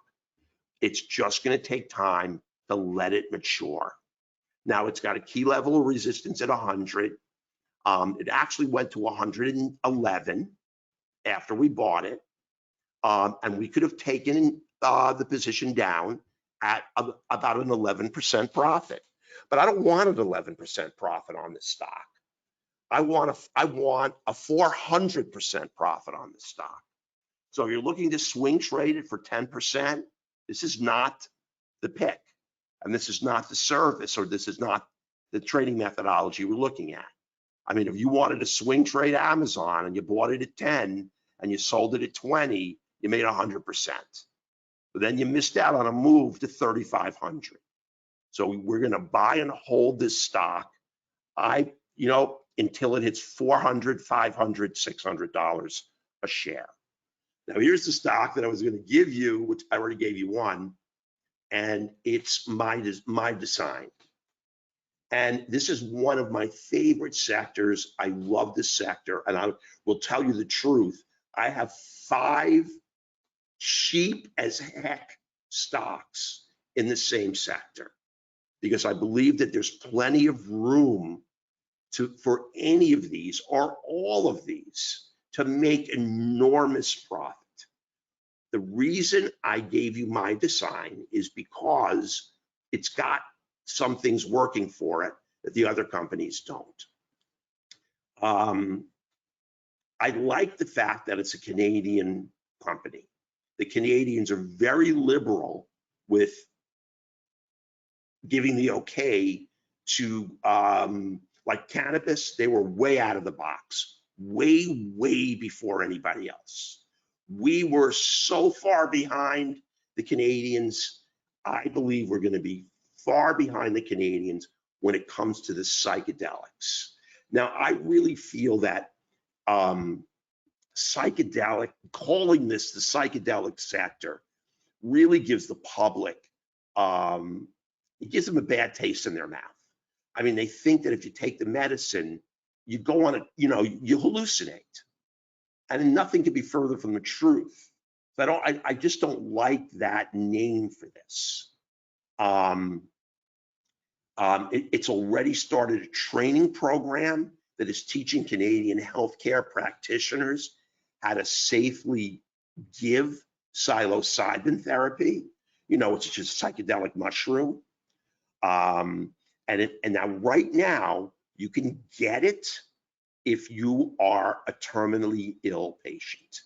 It's just going to take time to let it mature. Now it's got a key level of resistance at 100. It actually went to 111 after we bought it. And we could have taken the position down at about an 11% profit. But I don't want an 11% profit on this stock. I want a 400% profit on this stock. So if you're looking to swing trade it for 10%, this is not the pick. And this is not the service, or this is not the trading methodology we're looking at. I mean, if you wanted to swing trade Amazon and you bought it at 10 and you sold it at 20, you made 100%. But then you missed out on a move to 3,500. So we're going to buy and hold this stock, until it hits $400, $500, $600 a share. Now here's the stock that I was going to give you, which I already gave you one, and it's my design. And this is one of my favorite sectors. I love this sector, and I will tell you the truth. I have 5 cheap as heck stocks in the same sector because I believe that there's plenty of room for any of these or all of these to make enormous profit. The reason I gave you my design is because it's got some things working for it that the other companies don't. I like the fact that it's a Canadian company. The Canadians are very liberal with giving the okay to, like cannabis, they were way out of the box, way before anybody else. We were so far behind the Canadians. I believe we're going to be far behind the Canadians when it comes to the psychedelics. Now, I really feel that psychedelic, calling this the psychedelic sector, really gives the public, it gives them a bad taste in their mouth. I mean, they think that if you take the medicine, you go on it, you hallucinate. And nothing could be further from the truth. So I just don't like that name for this. It's already started a training program that is teaching Canadian healthcare practitioners how to safely give psilocybin therapy, which is just a psychedelic mushroom. And now right now you can get it if you are a terminally ill patient.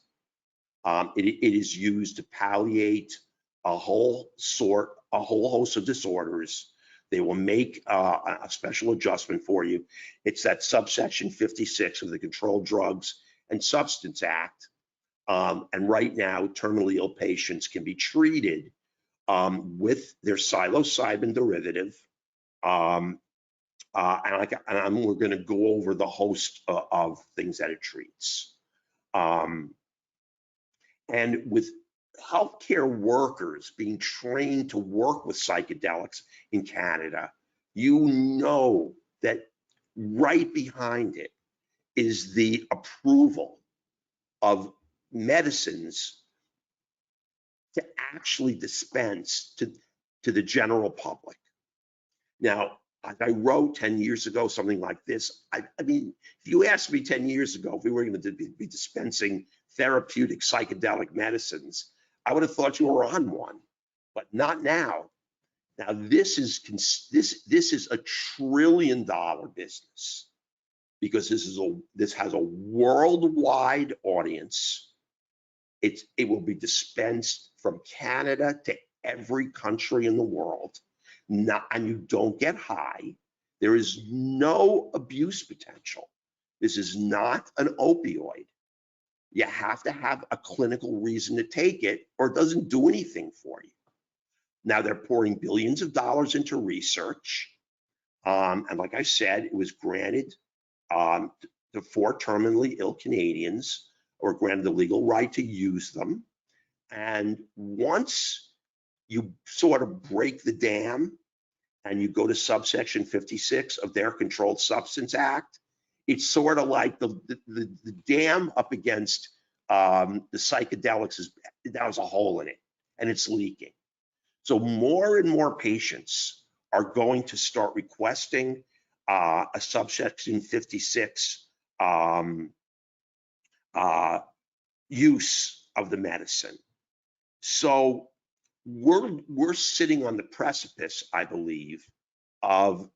It is used to palliate a whole host of disorders. They will make a special adjustment for you. It's that subsection 56 of the Controlled Drugs and Substance Act. And right now, terminally ill patients can be treated with their psilocybin derivative. And we're going to go over the host of things that it treats. And with healthcare workers being trained to work with psychedelics in Canada, you know that right behind it is the approval of medicines to actually dispense to the general public. Now, I wrote 10 years ago something like this. I mean, if you asked me 10 years ago if we were going to be dispensing therapeutic psychedelic medicines, I would have thought you were on one, but not now. Now, this is a $1 trillion business because this has a worldwide audience. It will be dispensed from Canada to every country in the world. And you don't get high. There is no abuse potential. This is not an opioid. You have to have a clinical reason to take it, or it doesn't do anything for you. Now they're pouring billions of dollars into research. And like I said, it was granted to 4 terminally ill Canadians, or granted the legal right to use them. And once you sort of break the dam and you go to subsection 56 of their Controlled Substance Act, it's sort of like the dam up against the psychedelics that was a hole in it and it's leaking. So more and more patients are going to start requesting a subsection 56 use of the medicine. So we're sitting on the precipice, I believe, of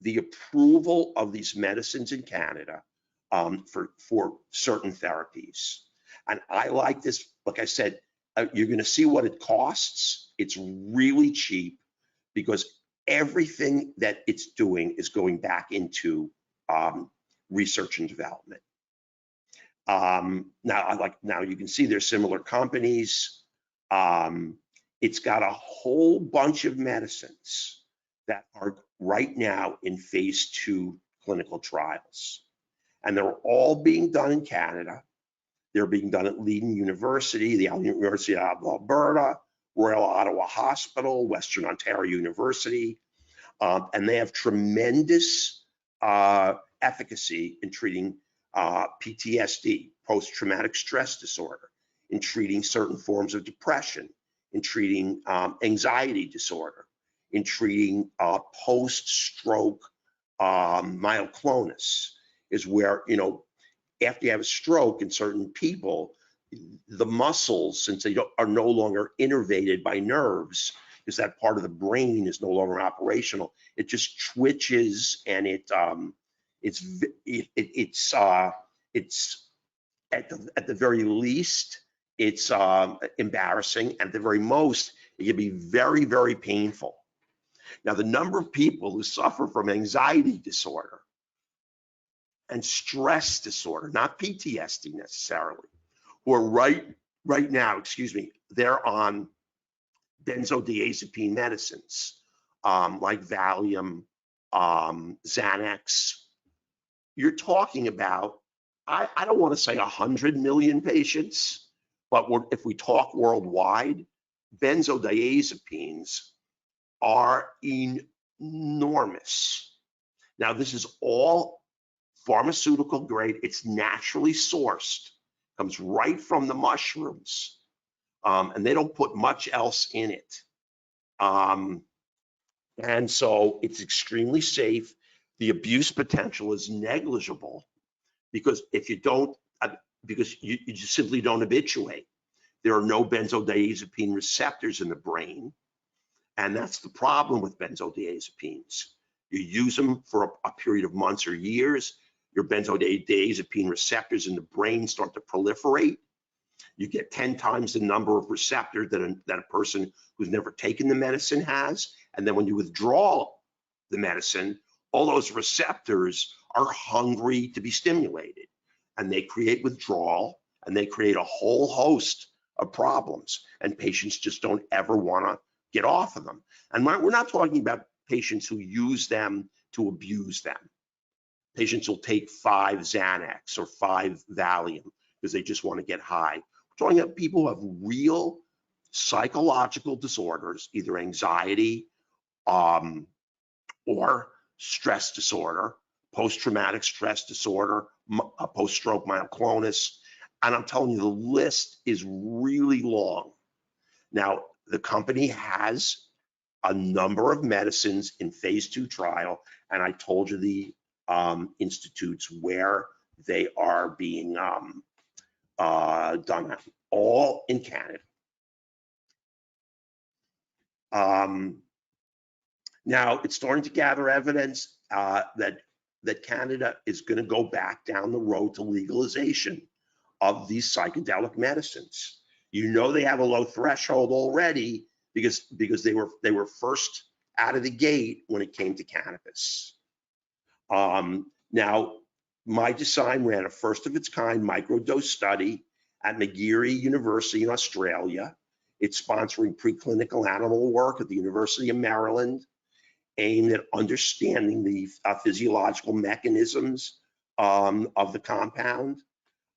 the approval of these medicines in Canada for certain therapies. And I like this. Like I said, you're going to see what it costs. It's really cheap because everything that it's doing is going back into research and development. Now you can see there's similar companies. It's got a whole bunch of medicines that are right now in phase 2 clinical trials. And they're all being done in Canada. They're being done at Leiden University, the University of Alberta, Royal Ottawa Hospital, Western Ontario University, and they have tremendous efficacy in treating PTSD, post-traumatic stress disorder, in treating certain forms of depression, in treating anxiety disorder, in treating post-stroke myoclonus, is where, after you have a stroke in certain people, the muscles, since they are no longer innervated by nerves, because that part of the brain is no longer operational, it just twitches, and it's at the very least, it's embarrassing. At the very most, it can be very, very painful. Now, the number of people who suffer from anxiety disorder and stress disorder, not PTSD necessarily, who are right now, they're on benzodiazepine medicines like Valium, Xanax. You're talking about, I don't want to say 100 million patients, but if we talk worldwide, benzodiazepines are enormous. Now, this is all pharmaceutical grade. It's naturally sourced, comes right from the mushrooms, and they don't put much else in it. And so it's extremely safe. The abuse potential is negligible, because if you don't, because you just simply don't habituate. There are no benzodiazepine receptors in the brain, and that's the problem with benzodiazepines. You use them for a period of months or years, your benzodiazepine receptors in the brain start to proliferate. You get 10 times the number of receptors that a person who's never taken the medicine has. And then when you withdraw the medicine, all those receptors are hungry to be stimulated, and they create withdrawal, and they create a whole host of problems, and patients just don't ever want to get off of them. And we're not talking about patients who use them to abuse them. Patients will take 5 Xanax or 5 Valium because they just want to get high. We're talking about people who have real psychological disorders, either anxiety or stress disorder, post-traumatic stress disorder, post-stroke myoclonus. And I'm telling you, the list is really long. Now, the company has a number of medicines in phase 2 trial, and I told you the institutes where they are being done at, all in Canada. Now, it's starting to gather evidence that Canada is going to go back down the road to legalization of these psychedelic medicines. They have a low threshold already because they were first out of the gate when it came to cannabis. Now, My Design ran a first of its kind microdose study at McGeary University in Australia. It's sponsoring preclinical animal work at the University of Maryland, aimed at understanding the physiological mechanisms of the compound.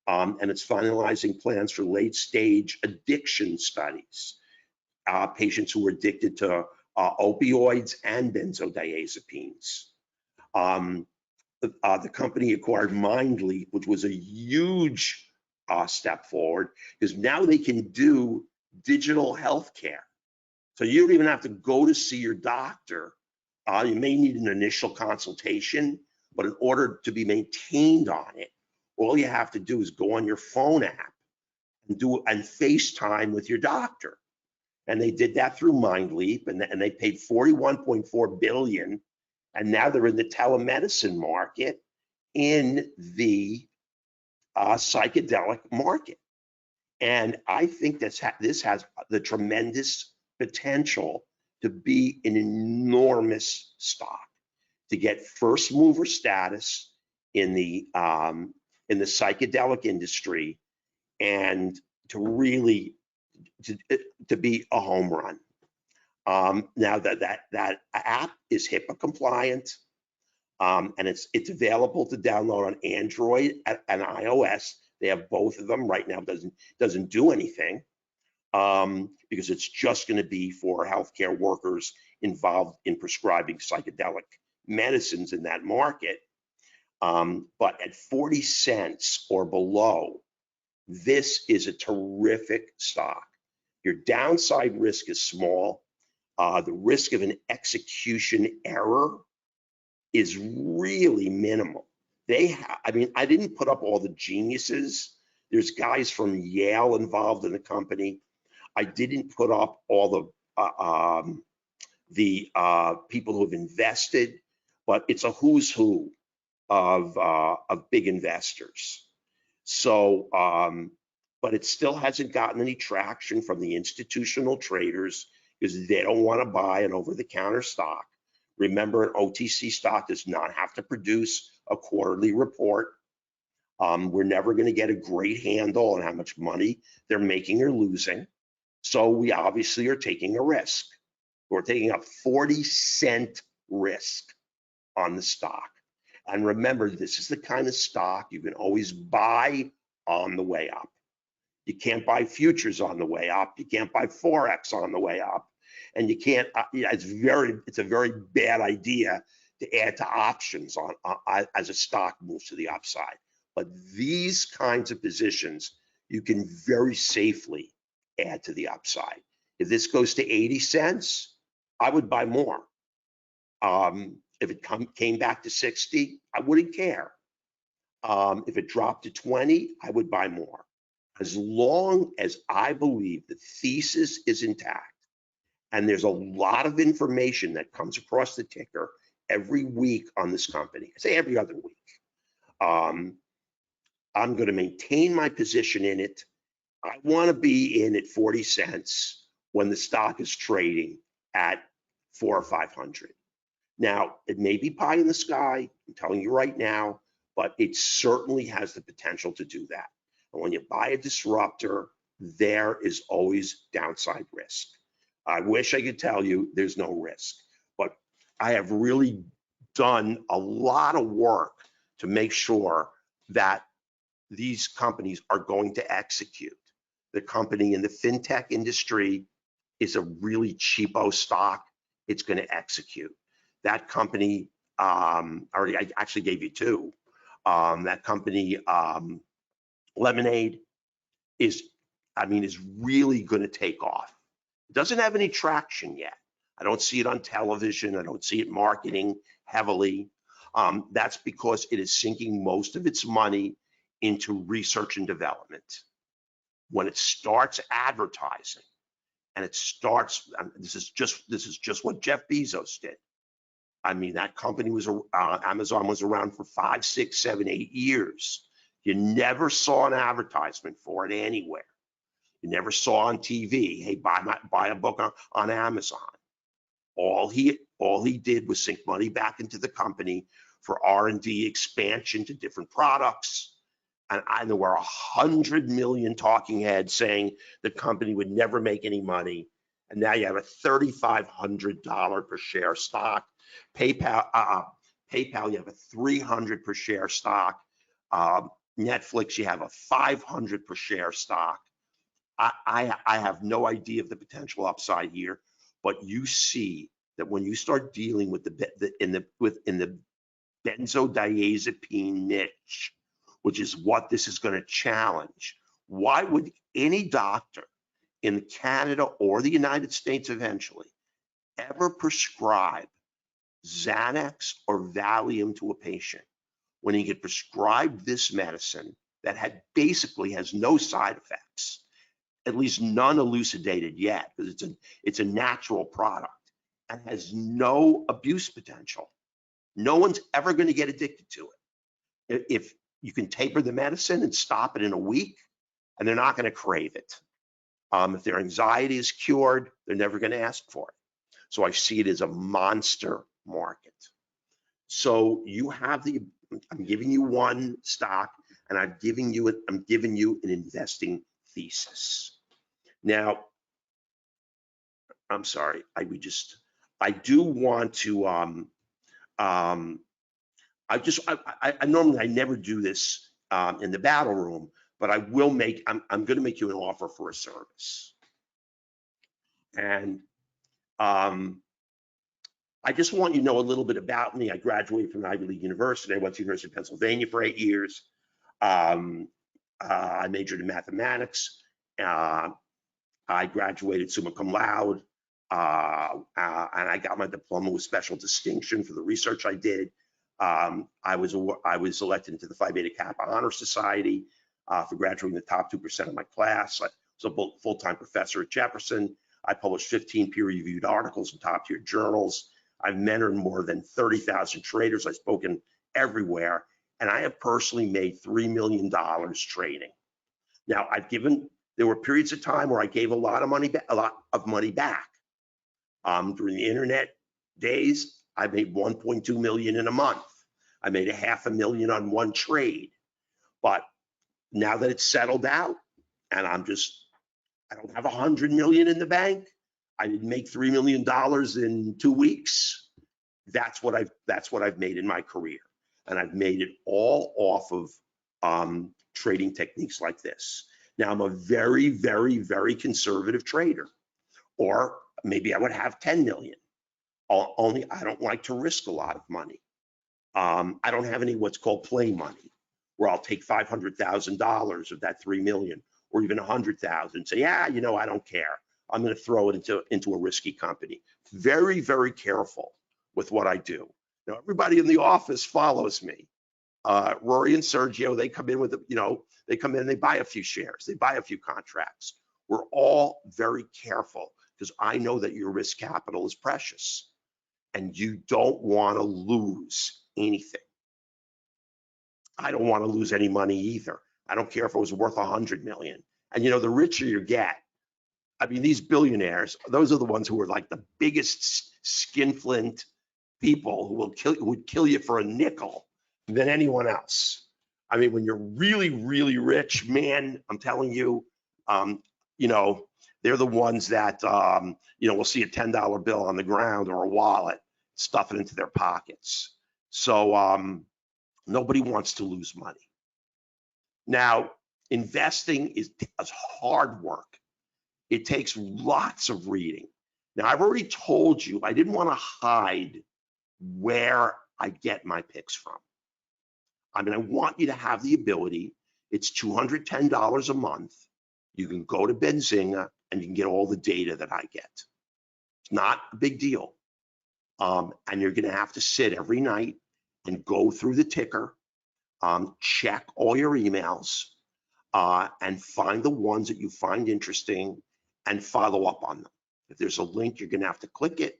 And it's finalizing plans for late-stage addiction studies, patients who are addicted to opioids and benzodiazepines. The company acquired MindLeap, which was a huge step forward, because now they can do digital healthcare. So you don't even have to go to see your doctor. You may need an initial consultation, but in order to be maintained on it, all you have to do is go on your phone app and FaceTime with your doctor. And they did that through MindLeap, and they paid $41.4 billion, and now they're in the telemedicine market, in the psychedelic market. And I think this has the tremendous potential to be an enormous stock, to get first mover status in the psychedelic industry, and to really to be a home run. Now that app is HIPAA compliant, and it's available to download on Android and iOS. They have both of them right now. Doesn't do anything because it's just going to be for healthcare workers involved in prescribing psychedelic medicines in that market. But at 40 cents or below, this is a terrific stock. Your downside risk is small. The risk of an execution error is really minimal. I mean, I didn't put up all the geniuses. There's guys from Yale involved in the company. I didn't put up all the people who have invested, but it's a who's who of big investors. So, but it still hasn't gotten any traction from the institutional traders because they don't want to buy an over-the-counter stock. Remember, an OTC stock does not have to produce a quarterly report. We're never going to get a great handle on how much money they're making or losing. So we obviously are taking a risk. We're taking a 40-cent risk on the stock. And remember, this is the kind of stock you can always buy on the way up. You can't buy futures on the way up. You can't buy Forex on the way up. And you can't, it's a very bad idea to add to options on as a stock moves to the upside. But these kinds of positions, you can very safely add to the upside. If this goes to 80 cents, I would buy more. If it came back to 60, I wouldn't care. If it dropped to 20, I would buy more. As long as I believe the thesis is intact, and there's a lot of information that comes across the ticker every week on this company, I say every other week, I'm going to maintain my position in it. I want to be in at 40 cents when the stock is trading at 400 or 500. Now, it may be pie in the sky, I'm telling you right now, but it certainly has the potential to do that. And when you buy a disruptor, there is always downside risk. I wish I could tell you there's no risk, but I have really done a lot of work to make sure that these companies are going to execute. The company in the fintech industry is a really cheapo stock. It's going to execute. That company, I actually gave you two. That company, Lemonade, is really going to take off. It doesn't have any traction yet. I don't see it on television. I don't see it marketing heavily. That's because it is sinking most of its money into research and development. When it starts advertising, and it starts, this is just what Jeff Bezos did. I mean, that company was, Amazon was around for 5, 6, 7, 8 years. You never saw an advertisement for it anywhere. You never saw on TV, hey, buy a book on Amazon. All he did was sink money back into the company for R&D expansion to different products. And there were 100 million talking heads saying the company would never make any money. And now you have a $3,500 per share stock. PayPal, you have a $300 per share stock. Netflix, you have a $500 per share stock. I have no idea of the potential upside here, but you see that when you start dealing with in the benzodiazepine niche, which is what this is going to challenge, why would any doctor in Canada or the United States eventually ever prescribe Xanax or Valium to a patient when he could prescribe this medicine that basically has no side effects, at least none elucidated yet, because it's a natural product and has no abuse potential. No one's ever going to get addicted to it. If you can taper the medicine and stop it in a week, and they're not going to crave it. If their anxiety is cured, they're never going to ask for it. So I see it as a monster market. So you have I'm giving you one stock, and I'm giving you an investing thesis. Now, I'm sorry, I do want to, normally I never do this in the battle room, but I will make, I'm going to make you an offer for a service. And I just want you to know a little bit about me. I graduated from Ivy League University. I went to University of Pennsylvania for 8 years. I majored in mathematics. I graduated summa cum laude, and I got my diploma with special distinction for the research I did. I was elected into the Phi Beta Kappa Honor Society for graduating the top 2% of my class. I was a full-time professor at Jefferson. I published 15 peer-reviewed articles in top-tier journals. I've mentored more than 30,000 traders. I've spoken everywhere, and I have personally made $3 million trading. Now, there were periods of time where I gave a lot of money back. During the internet days, I made 1.2 million in a month. I made $500,000 on one trade. But now that it's settled out, and I don't have 100 million in the bank. I didn't make $3 million in 2 weeks. That's what I've made in my career, and I've made it all off of trading techniques like this. Now, I'm a very, very, very conservative trader, or maybe I would have 10 million. Only I don't like to risk a lot of money. I don't have any what's called play money, where I'll take $500,000 of that 3 million, or even 100,000, and say, yeah, I don't care. I'm going to throw it into a risky company. Very, very careful with what I do. Now, everybody in the office follows me. Rory and Sergio, they come in with, they come in and they buy a few shares, they buy a few contracts. We're all very careful because I know that your risk capital is precious and you don't want to lose anything. I don't want to lose any money either. I don't care if it was worth 100 million. And the richer you get, I mean, these billionaires, those are the ones who are like the biggest skinflint people who would kill you for a nickel than anyone else. I mean, when you're really, really rich, man, I'm telling you, they're the ones that, will see a $10 bill on the ground or a wallet, stuff it into their pockets. So nobody wants to lose money. Now, investing is hard work. It takes lots of reading. Now, I've already told you, I didn't want to hide where I get my picks from. I mean, I want you to have the ability. It's $210 a month. You can go to Benzinga and you can get all the data that I get. It's not a big deal. And you're going to have to sit every night and go through the ticker, check all your emails, and find the ones that you find interesting and follow up on them. If there's a link, you're going to have to click it.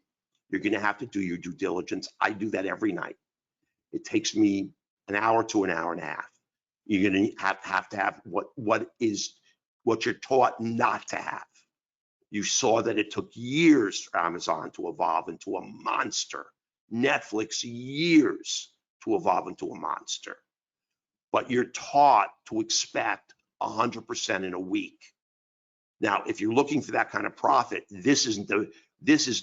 You're going to have to do your due diligence. I do that every night. It takes me an hour to an hour and a half. You're going to have to have what you're taught not to have. You saw that it took years for Amazon to evolve into a monster. Netflix, years to evolve into a monster. But you're taught to expect 100% in a week. Now, if you're looking for that kind of profit, this is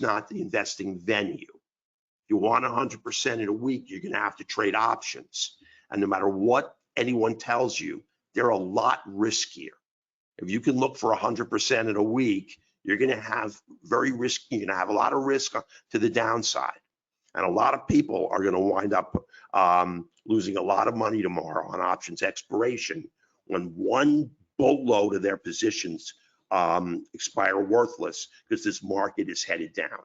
not the investing venue. If you want 100% in a week, you're going to have to trade options. And no matter what anyone tells you, they're a lot riskier. If you can look for 100% in a week, you're going to have very risky. You're going to have a lot of risk to the downside, and a lot of people are going to wind up losing a lot of money tomorrow on options expiration when one boatload of their positions expire worthless because this market is headed down.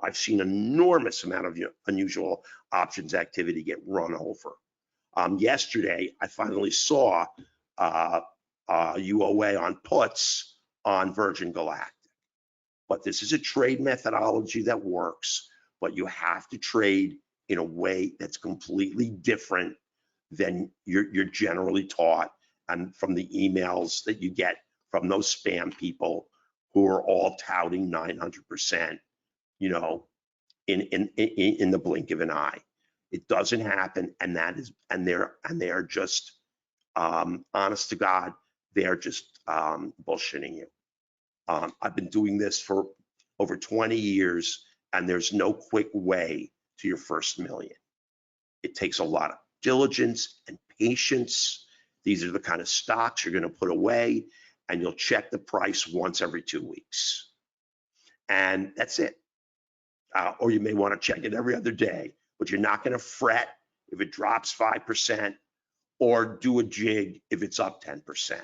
I've seen an enormous amount of unusual options activity get run over. Yesterday, I finally saw UOA on puts on Virgin Galactic. But this is a trade methodology that works, but you have to trade in a way that's completely different than you're generally taught and from the emails that you get from those spam people who are all touting 900%, in the blink of an eye. It doesn't happen, and they're just honest to God, they're just bullshitting you. I've been doing this for over 20 years, and there's no quick way to your first million. It takes a lot of diligence and patience These are the kind of stocks you're going to put away, and you'll check the price once every 2 weeks. And that's it. Or you may want to check it every other day, but you're not going to fret if it drops 5% or do a jig if it's up 10%.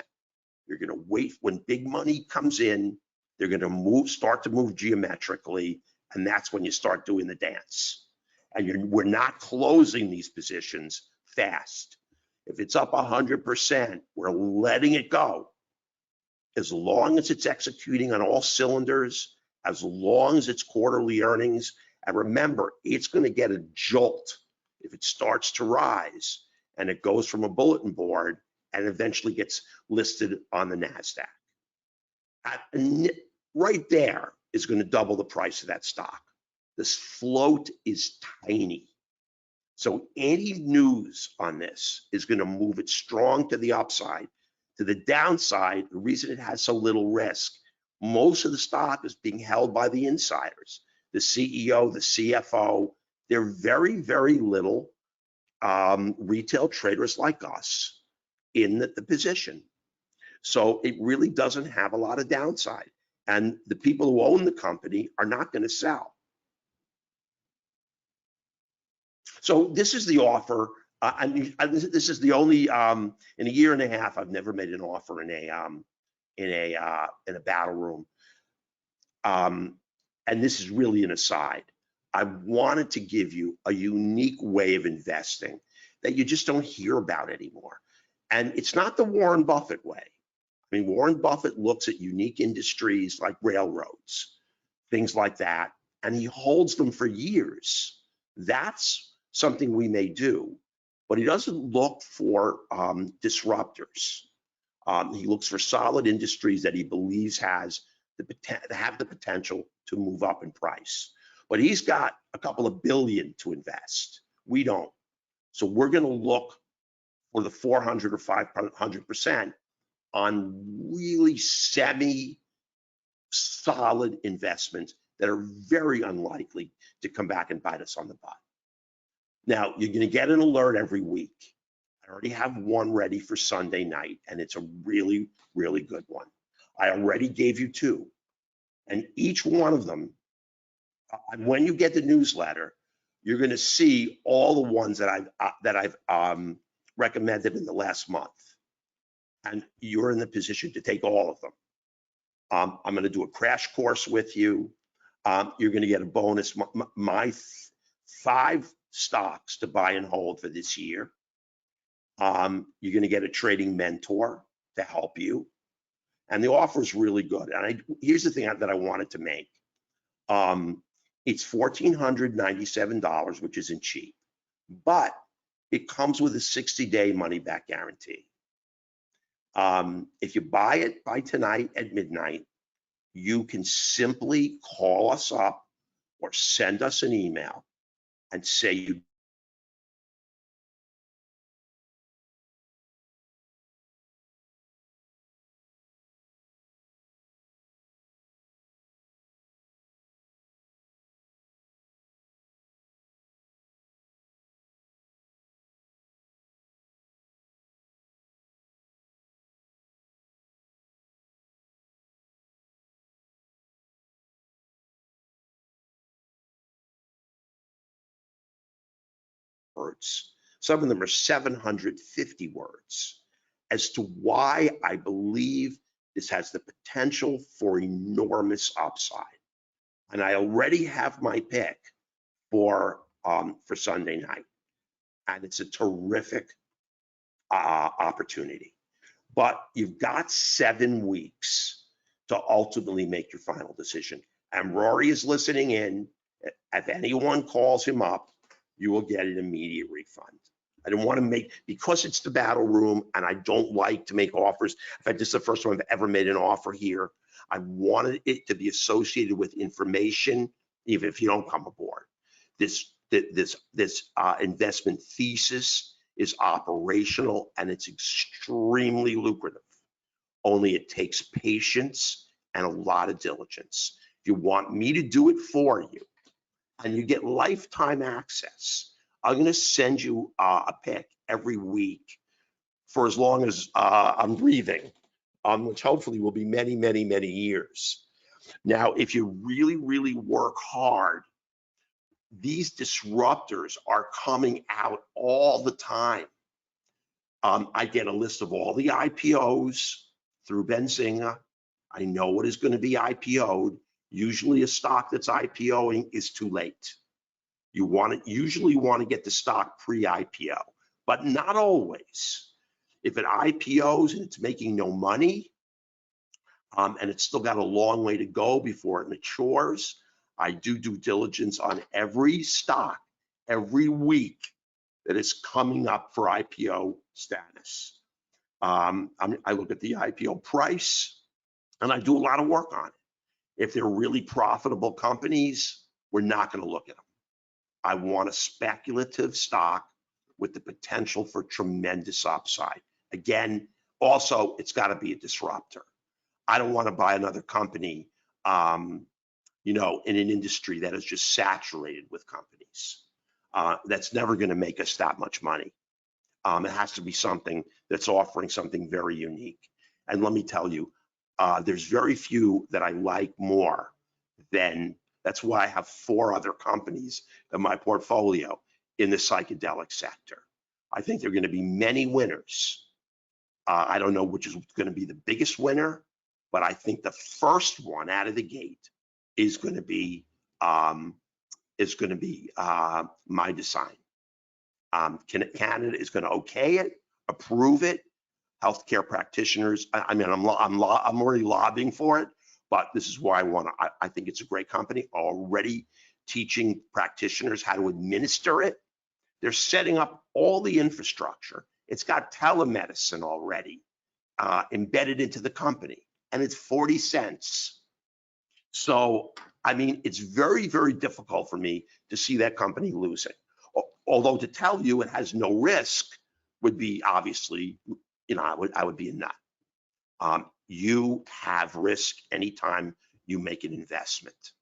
You're going to wait when big money comes in. They're going to start to move geometrically, and that's when you start doing the dance. And we're not closing these positions fast. If it's up 100%, we're letting it go. As long as it's executing on all cylinders, as long as it's quarterly earnings, and remember, it's going to get a jolt if it starts to rise and it goes from a bulletin board and eventually gets listed on the NASDAQ. Right there is going to double the price of that stock. This float is tiny. So any news on this is going to move it strong to the upside. To the downside, the reason it has so little risk, most of the stock is being held by the insiders, the CEO, the CFO. They're very, very little retail traders like us in the position. So it really doesn't have a lot of downside. And the people who own the company are not going to sell. So this is the offer. This is the only in a year and a half I've never made an offer in a battle room. And this is really an aside. I wanted to give you a unique way of investing that you just don't hear about anymore. And it's not the Warren Buffett way. I mean, Warren Buffett looks at unique industries like railroads, things like that, and he holds them for years. That's something we may do, but he doesn't look for disruptors. He looks for solid industries that he believes have the potential to move up in price. But he's got a couple of billion to invest. We don't. So we're going to look for the 400 or 500% on really semi-solid investments that are very unlikely to come back and bite us on the butt. Now, you're going to get an alert every week. I already have one ready for Sunday night, and it's a really, really good one. I already gave you two, and each one of them, when you get the newsletter, you're going to see all the ones that I've recommended in the last month. And you're in the position to take all of them. I'm going to do a crash course with you. You're going to get a bonus. My 5 stocks to buy and hold for this year. You're going to get a trading mentor to help you. And the offer is really good. And here's the thing that I wanted to make. It's $1,497, which isn't cheap, but it comes with a 60-day money-back guarantee. If you buy it by tonight at midnight, you can simply call us up or send us an email and say you words. Some of them are 750 words as to why I believe this has the potential for enormous upside. And I already have my pick for Sunday night. And it's a terrific opportunity. But you've got 7 weeks to ultimately make your final decision. And Rory is listening in. If anyone calls him up, you will get an immediate refund. I don't want to make, because it's the battle room and I don't like to make offers. In fact, this is the first time I've ever made an offer here. I wanted it to be associated with information, even if you don't come aboard. This investment thesis is operational and it's extremely lucrative. Only it takes patience and a lot of diligence. If you want me to do it for you, and you get lifetime access, I'm going to send you a pick every week for as long as I'm breathing, which hopefully will be many, many, many years. Now, if you really, really work hard, these disruptors are coming out all the time. I get a list of all the IPOs through Benzinga. I know what is going to be IPO'd. Usually a stock that's IPOing is too late. You usually want to get the stock pre-IPO, but not always. If it IPOs and it's making no money, and it's still got a long way to go before it matures, I do due diligence on every stock every week that is coming up for IPO status. I look at the IPO price and I do a lot of work on it. If they're really profitable companies, we're not going to look at them. I want a speculative stock with the potential for tremendous upside. Again, also, it's got to be a disruptor. I don't want to buy another company, in an industry that is just saturated with companies. That's never going to make us that much money. It has to be something that's offering something very unique. And let me tell you, there's very few that I like more than, that's why I have 4 other companies in my portfolio in the psychedelic sector. I think there are going to be many winners. I don't know which is going to be the biggest winner, but I think the first one out of the gate is going to be My Design. Canada is going to okay it, approve it. Healthcare practitioners. I'm already lobbying for it, but this is why I think it's a great company. Already teaching practitioners how to administer it. They're setting up all the infrastructure. It's got telemedicine already embedded into the company, and it's 40 cents. So, it's very, very difficult for me to see that company losing. Although to tell you it has no risk would be obviously, I would be a nut. You have risk anytime you make an investment.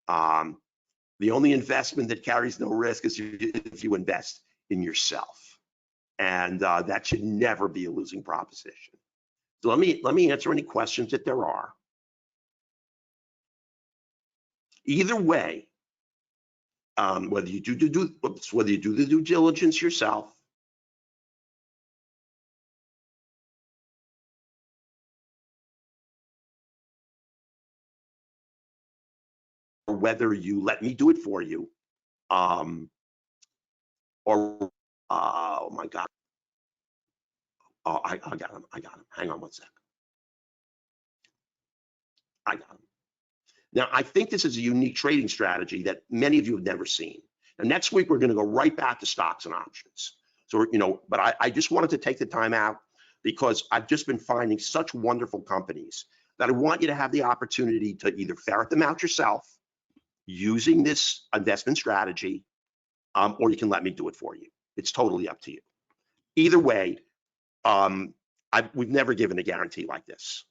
The only investment that carries no risk is if you invest in yourself, and that should never be a losing proposition. So let me answer any questions that there are. Either way, whether you do the due diligence yourself, or whether you let me do it for you, or oh my God, I got him. Hang on one sec. I got him. Now, I think this is a unique trading strategy that many of you have never seen. And next week, we're going to go right back to stocks and options. So, but I just wanted to take the time out because I've just been finding such wonderful companies that I want you to have the opportunity to either ferret them out yourself using this investment strategy, or you can let me do it for you. It's totally up to you. Either way, we've never given a guarantee like this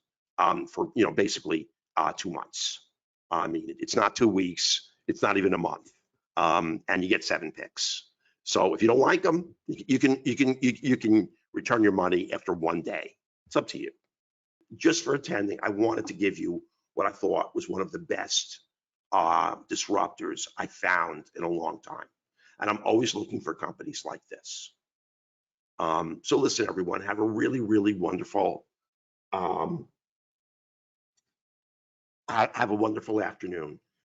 for basically 2 months. It's not 2 weeks. It's not even a month, and you get 7 picks. So if you don't like them, you can return your money after 1 day. It's up to you. Just for attending, I wanted to give you what I thought was one of the best disruptors I found in a long time, and I'm always looking for companies like this. So listen, everyone, have a really, really wonderful have a wonderful afternoon.